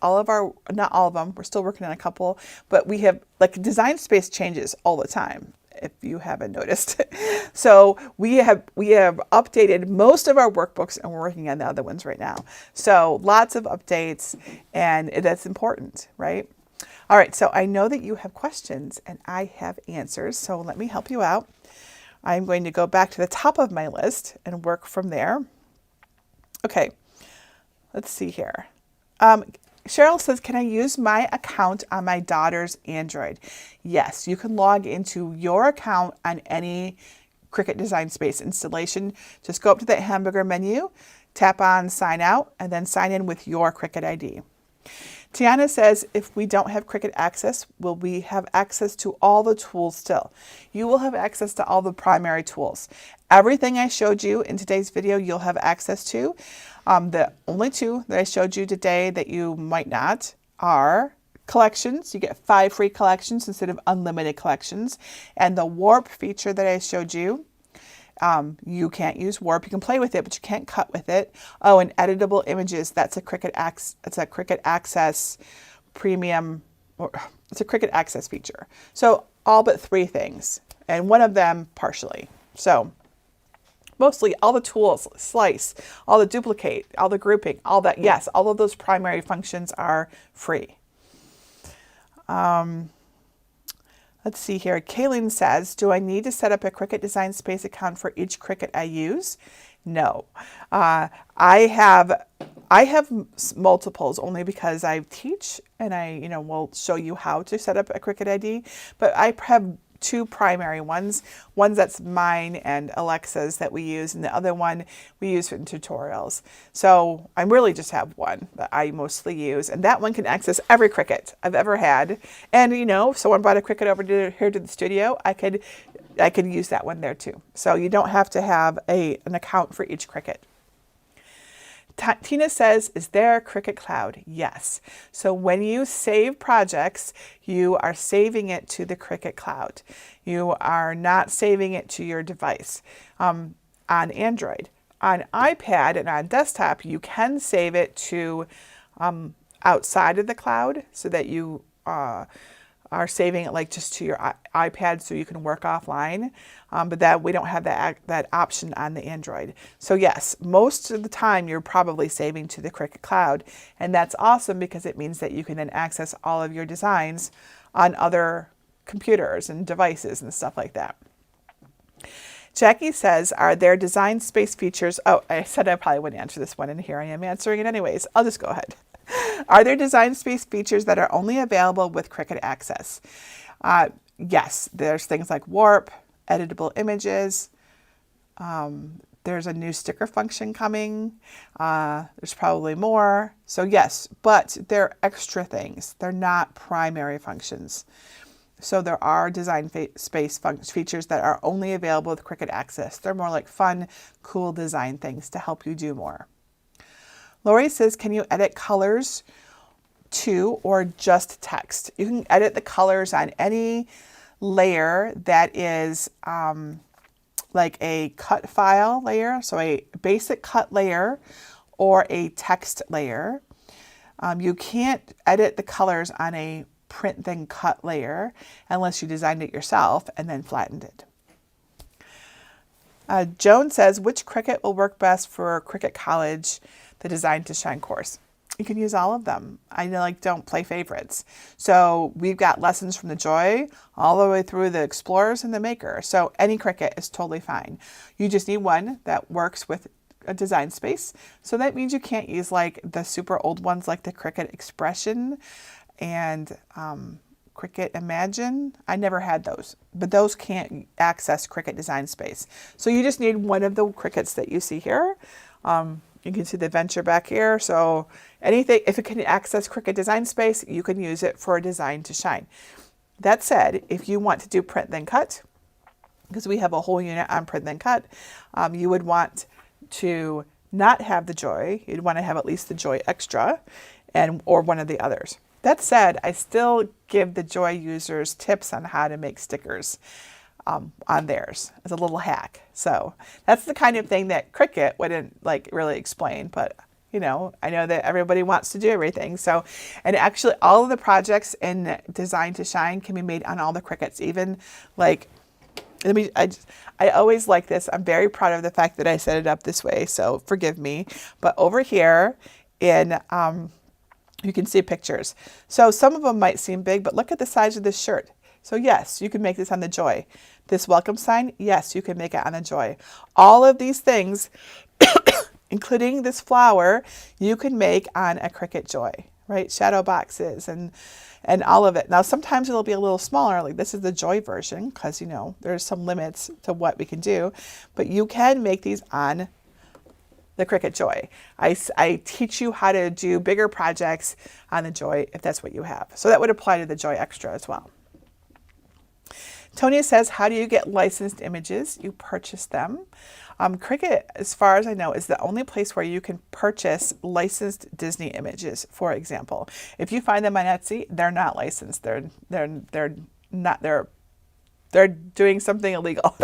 not all of them, we're still working on a couple, but we have, like, Design Space changes all the time, if you haven't noticed. So we have updated most of our workbooks, and we're working on the other ones right now. So lots of updates, and that's important, right? All right, so I know that you have questions and I have answers, so let me help you out. I'm going to go back to the top of my list and work from there. Okay, let's see here. Cheryl says, can I use my account on my daughter's Android? Yes, you can log into your account on any Cricut Design Space installation. Just go up to that hamburger menu, tap on Sign Out, and then sign in with your Cricut ID. Tiana says, if we don't have Cricut Access, will we have access to all the tools still? You will have access to all the primary tools. Everything I showed you in today's video, you'll have access to. The only 2 that I showed you today that you might not are collections. You get 5 free collections instead of unlimited collections. And the warp feature that I showed you, you can't use warp. You can play with it, but you can't cut with it. Oh, and editable images. That's a Cricut Access premium, or it's a Cricut Access feature. So all but 3 things, and one of them partially. So mostly all the tools, slice, all the duplicate, all the grouping, all that. Yes, all of those primary functions are free. Let's see here. Kaylin says, do I need to set up a Cricut Design Space account for each Cricut I use? No. I have multiples only because I teach and I will show you how to set up a Cricut ID, but I have 2 primary ones. One that's mine and Alexa's that we use, and the other one we use in tutorials. So I really just have one that I mostly use, and that one can access every Cricut I've ever had. And if someone brought a Cricut over here to the studio, I could use that one there too. So you don't have to have an account for each Cricut. Tina says, is there a Cricut Cloud? Yes. So when you save projects, you are saving it to the Cricut Cloud. You are not saving it to your device. On Android, on iPad, and on desktop, you can save it to outside of the cloud so that you are saving it like just to your iPad so you can work offline. But that we don't have that option on the Android. So yes, most of the time you're probably saving to the Cricut Cloud, and that's awesome because it means that you can then access all of your designs on other computers and devices and stuff like that. Jackie says, are there Design Space features? Oh, I said I probably wouldn't answer this one, and here I am answering it anyways. I'll just go ahead. Are there Design Space features that are only available with Cricut Access? Yes, there's things like warp, editable images. There's a new sticker function coming. There's probably more. So yes, but they're extra things. They're not primary functions. So there are Design Space features that are only available with Cricut Access. They're more like fun, cool design things to help you do more. Lori says, can you edit colors too, or just text? You can edit the colors on any layer that is like a cut file layer, so a basic cut layer or a text layer. You can't edit the colors on a print then cut layer unless you designed it yourself and then flattened it. Joan says, which Cricut will work best for Cricut College, the Design to Shine course? You can use all of them. I don't play favorites. So we've got lessons from the Joy all the way through the Explorers and the Maker. So any Cricut is totally fine. You just need one that works with a design space. So that means you can't use like the super old ones like the Cricut Expression and Cricut Imagine. I never had those, but those can't access Cricut Design Space. So you just need one of the Cricuts that you see here. You can see the Venture back here. So anything, if it can access Cricut Design Space, you can use it for Design to Shine. That said, if you want to do print then cut, because we have a whole unit on print then cut, you would want to not have the Joy. You'd want to have at least the Joy Extra or one of the others. That said, I still give the Joy users tips on how to make stickers on theirs as a little hack. So that's the kind of thing that Cricut wouldn't really explain, but I know that everybody wants to do everything. So, and actually all of the projects in Design to Shine can be made on all the Cricuts, even I always like this. I'm very proud of the fact that I set it up this way, so forgive me. But over here in, you can see pictures. So some of them might seem big, but look at the size of this shirt. So yes, you can make this on the Joy. This welcome sign, yes, you can make it on the Joy. All of these things, including this flower, you can make on a Cricut Joy, right? Shadow boxes and all of it. Now, sometimes it'll be a little smaller, like this is the Joy version, because, there's some limits to what we can do, but you can make these on the Cricut Joy. I teach you how to do bigger projects on the Joy if that's what you have. So that would apply to the Joy Extra as well. Tonya says, how do you get licensed images? You purchase them. Cricut, as far as I know, is the only place where you can purchase licensed Disney images, for example. If you find them on Etsy, they're not licensed. They're doing something illegal.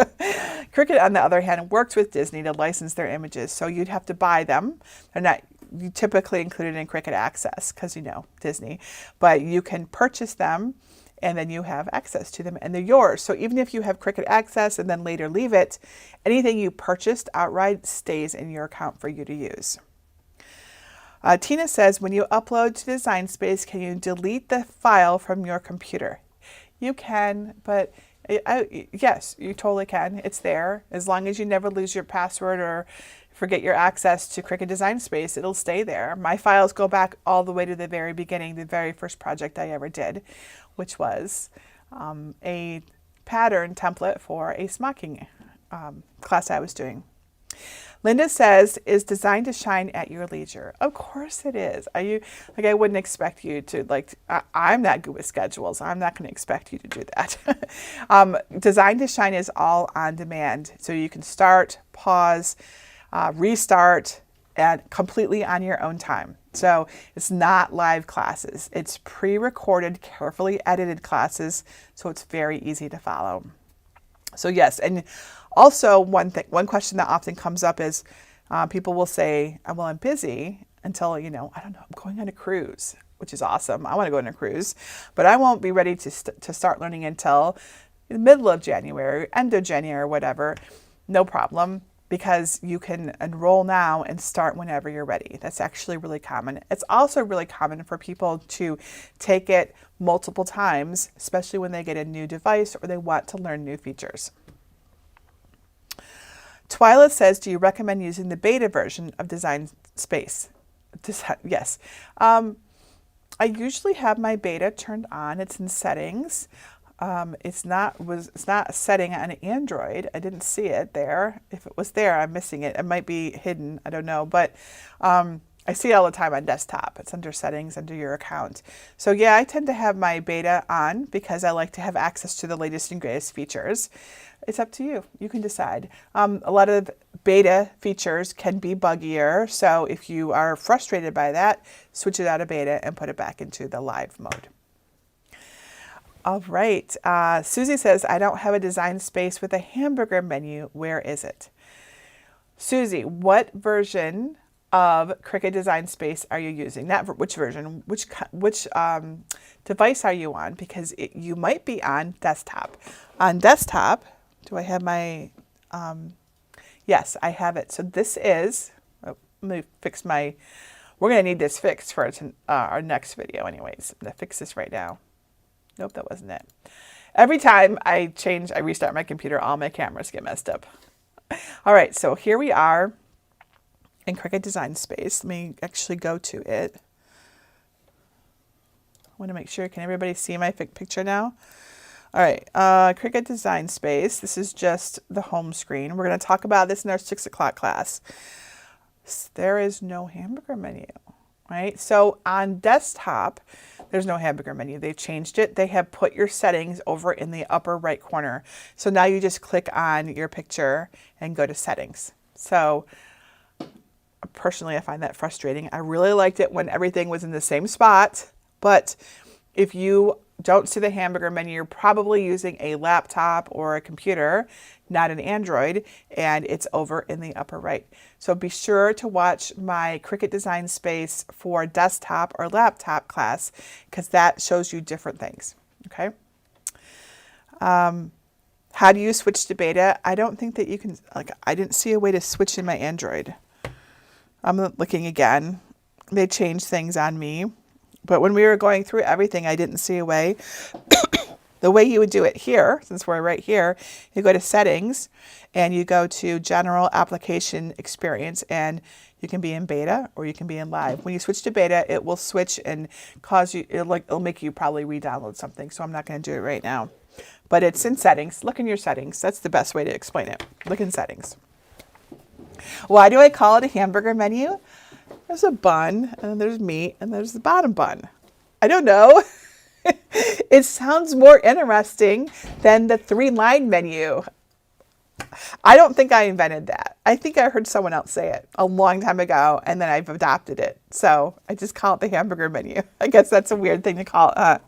Cricut, on the other hand, works with Disney to license their images, so you'd have to buy them. They're not typically included in Cricut Access because Disney, but you can purchase them and then you have access to them and they're yours. So even if you have Cricut Access and then later leave it, anything you purchased outright stays in your account for you to use. Tina says, when you upload to Design Space, can you delete the file from your computer? You can, but yes, you totally can. It's there. As long as you never lose your password or forget your access to Cricut Design Space, it'll stay there. My files go back all the way to the very beginning, the very first project I ever did, which was a pattern template for a smocking class I was doing. Linda says, is Design to Shine at your leisure? Of course it is. I wouldn't expect you to, I'm not good with schedules. I'm not going to expect you to do that. Design to Shine is all on demand. So you can start, pause, restart, and completely on your own time. So it's not live classes. It's pre-recorded, carefully edited classes. So it's very easy to follow. So yes, and also one question that often comes up is people will say, well, I'm busy until, I don't know, I'm going on a cruise, which is awesome. I want to go on a cruise, but I won't be ready to start learning until the middle of January, end of January, whatever. No problem, because you can enroll now and start whenever you're ready. That's actually really common. It's also really common for people to take it multiple times, especially when they get a new device or they want to learn new features. Twyla says, do you recommend using the beta version of Design Space? Yes. I usually have my beta turned on. It's in settings. It's not a setting on Android. I didn't see it there. If it was there, I'm missing it. It might be hidden. I don't know. But I see it all the time on desktop. It's under settings, under your account. So yeah, I tend to have my beta on because I like to have access to the latest and greatest features. It's up to you. You can decide. A lot of beta features can be buggier. So if you are frustrated by that, switch it out of beta and put it back into the live mode. All right. Susie says, I don't have a design space with a hamburger menu. Where is it? Susie, what version of Cricut Design Space are you using? Not which version, which device are you on? Because you might be on desktop. On desktop, do I have my, yes, I have it. So this is, let me fix my, we're going to need this fixed for our next video anyways. I'm going to fix this right now. Nope, that wasn't it. Every time I restart my computer, all my cameras get messed up. All right, so here we are in Cricut Design Space. Let me actually go to it. I want to make sure, can everybody see my picture now? All right, Cricut Design Space. This is just the home screen. We're going to talk about this in our 6 o'clock class. There is no hamburger menu, right? So on desktop, there's no hamburger menu. They've changed it. They have put your settings over in the upper right corner. So now you just click on your picture and go to settings. So personally, I find that frustrating. I really liked it when everything was in the same spot. But if you don't see the hamburger menu, you're probably using a laptop or a computer, not an Android, and it's over in the upper right. So be sure to watch my Cricut Design Space for desktop or laptop class, because that shows you different things, okay? How do you switch to beta? I don't think that you can, I didn't see a way to switch in my Android. I'm looking again. They changed things on me. But when we were going through everything, I didn't see a way. The way you would do it here, since we're right here, you go to settings and you go to general application experience, and you can be in beta or you can be in live. When you switch to beta, it will switch and cause you, it'll make you probably re-download something. So I'm not going to do it right now. But it's in settings. Look in your settings. That's the best way to explain it. Look in settings. Why do I call it a hamburger menu? There's a bun, and then there's meat, and there's the bottom bun. I don't know. It sounds more interesting than the 3-line menu. I don't think I invented that. I think I heard someone else say it a long time ago, and then I've adopted it. So I just call it the hamburger menu. I guess that's a weird thing to call it, huh?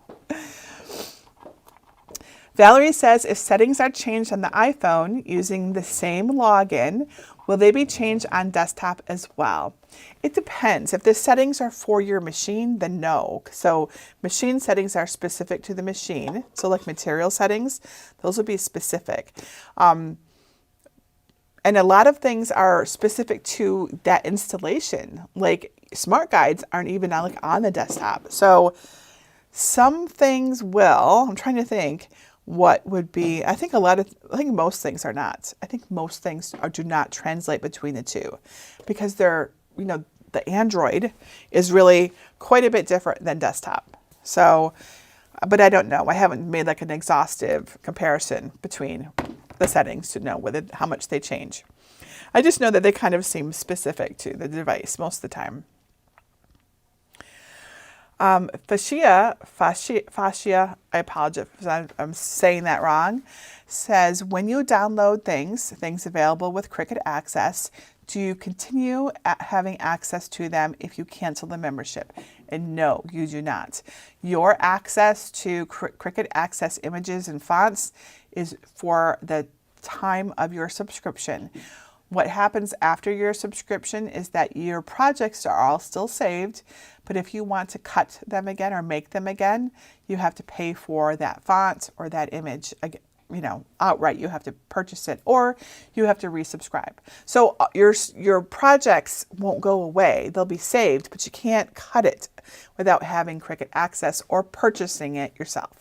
Valerie says, if settings are changed on the iPhone using the same login, will they be changed on desktop as well? It depends. If the settings are for your machine, then no. So machine settings are specific to the machine. So like material settings, those will be specific. And a lot of things are specific to that installation. Like smart guides aren't even on the desktop. So some things will, I'm trying to think, what would be, I think most things are not. I think most things do not translate between the two, because they're, the Android is really quite a bit different than desktop. So, but I don't know. I haven't made like an exhaustive comparison between the settings to know how much they change. I just know that they kind of seem specific to the device most of the time. Fascia, I apologize if I'm saying that wrong, says, when you download things available with Cricut Access, do you continue having access to them if you cancel the membership? And no, you do not. Your access to Cricut Access images and fonts is for the time of your subscription. What happens after your subscription is that your projects are all still saved, but if you want to cut them again or make them again, you have to pay for that font or that image again, outright. You have to purchase it, or you have to resubscribe. So your projects won't go away. They'll be saved, but you can't cut it without having Cricut Access or purchasing it yourself.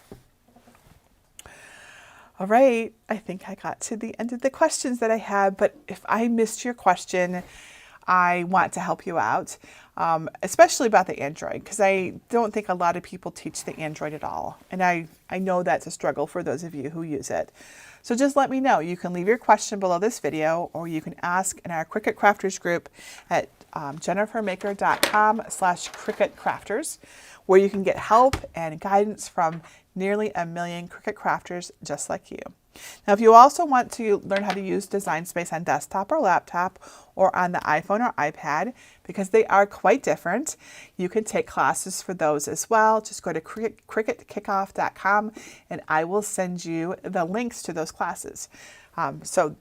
All right, I think I got to the end of the questions that I had, but if I missed your question, I want to help you out, especially about the Android, because I don't think a lot of people teach the Android at all. And I know that's a struggle for those of you who use it. So just let me know. You can leave your question below this video, or you can ask in our Cricut Crafters group at jennifermaker.com/CricutCrafters, where you can get help and guidance from nearly 1 million Cricut crafters just like you. Now, if you also want to learn how to use Design Space on desktop or laptop or on the iPhone or iPad, because they are quite different, you can take classes for those as well. Just go to CricutKickoff.com and I will send you the links to those classes. So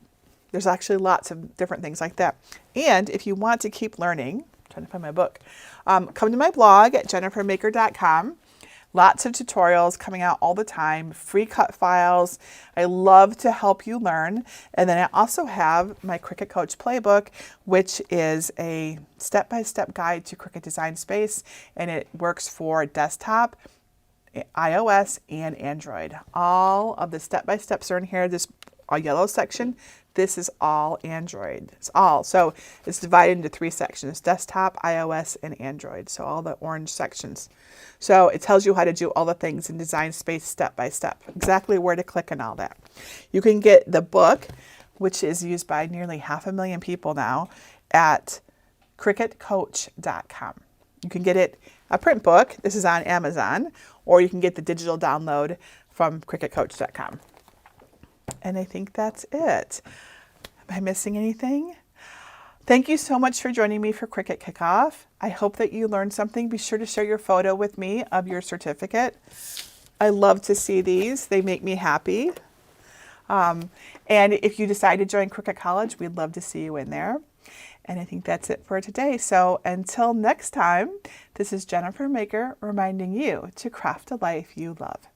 there's actually lots of different things like that. And if you want to keep learning, I'm trying to find my book, come to my blog at jennifermaker.com. Lots of tutorials coming out all the time, free cut files. I love to help you learn. And then I also have my Cricut Coach Playbook, which is a step-by-step guide to Cricut Design Space, and it works for desktop, iOS, and Android. All of the step-by-steps are in here. This yellow section, this is all Android. It's all. So it's divided into 3 sections, desktop, iOS, and Android. So all the orange sections. So it tells you how to do all the things in Design Space step by step, exactly where to click and all that. You can get the book, which is used by nearly 500,000 people now, at CricutCoach.com. You can get it, a print book, this is on Amazon, or you can get the digital download from CricutCoach.com. And I think that's it. Am I missing anything? Thank you so much for joining me for Cricut Kickoff. I hope that you learned something. Be sure to share your photo with me of your certificate. I love to see these. They make me happy. And if you decide to join Cricut College, we'd love to see you in there. And I think that's it for today. So until next time, this is Jennifer Maker reminding you to craft a life you love.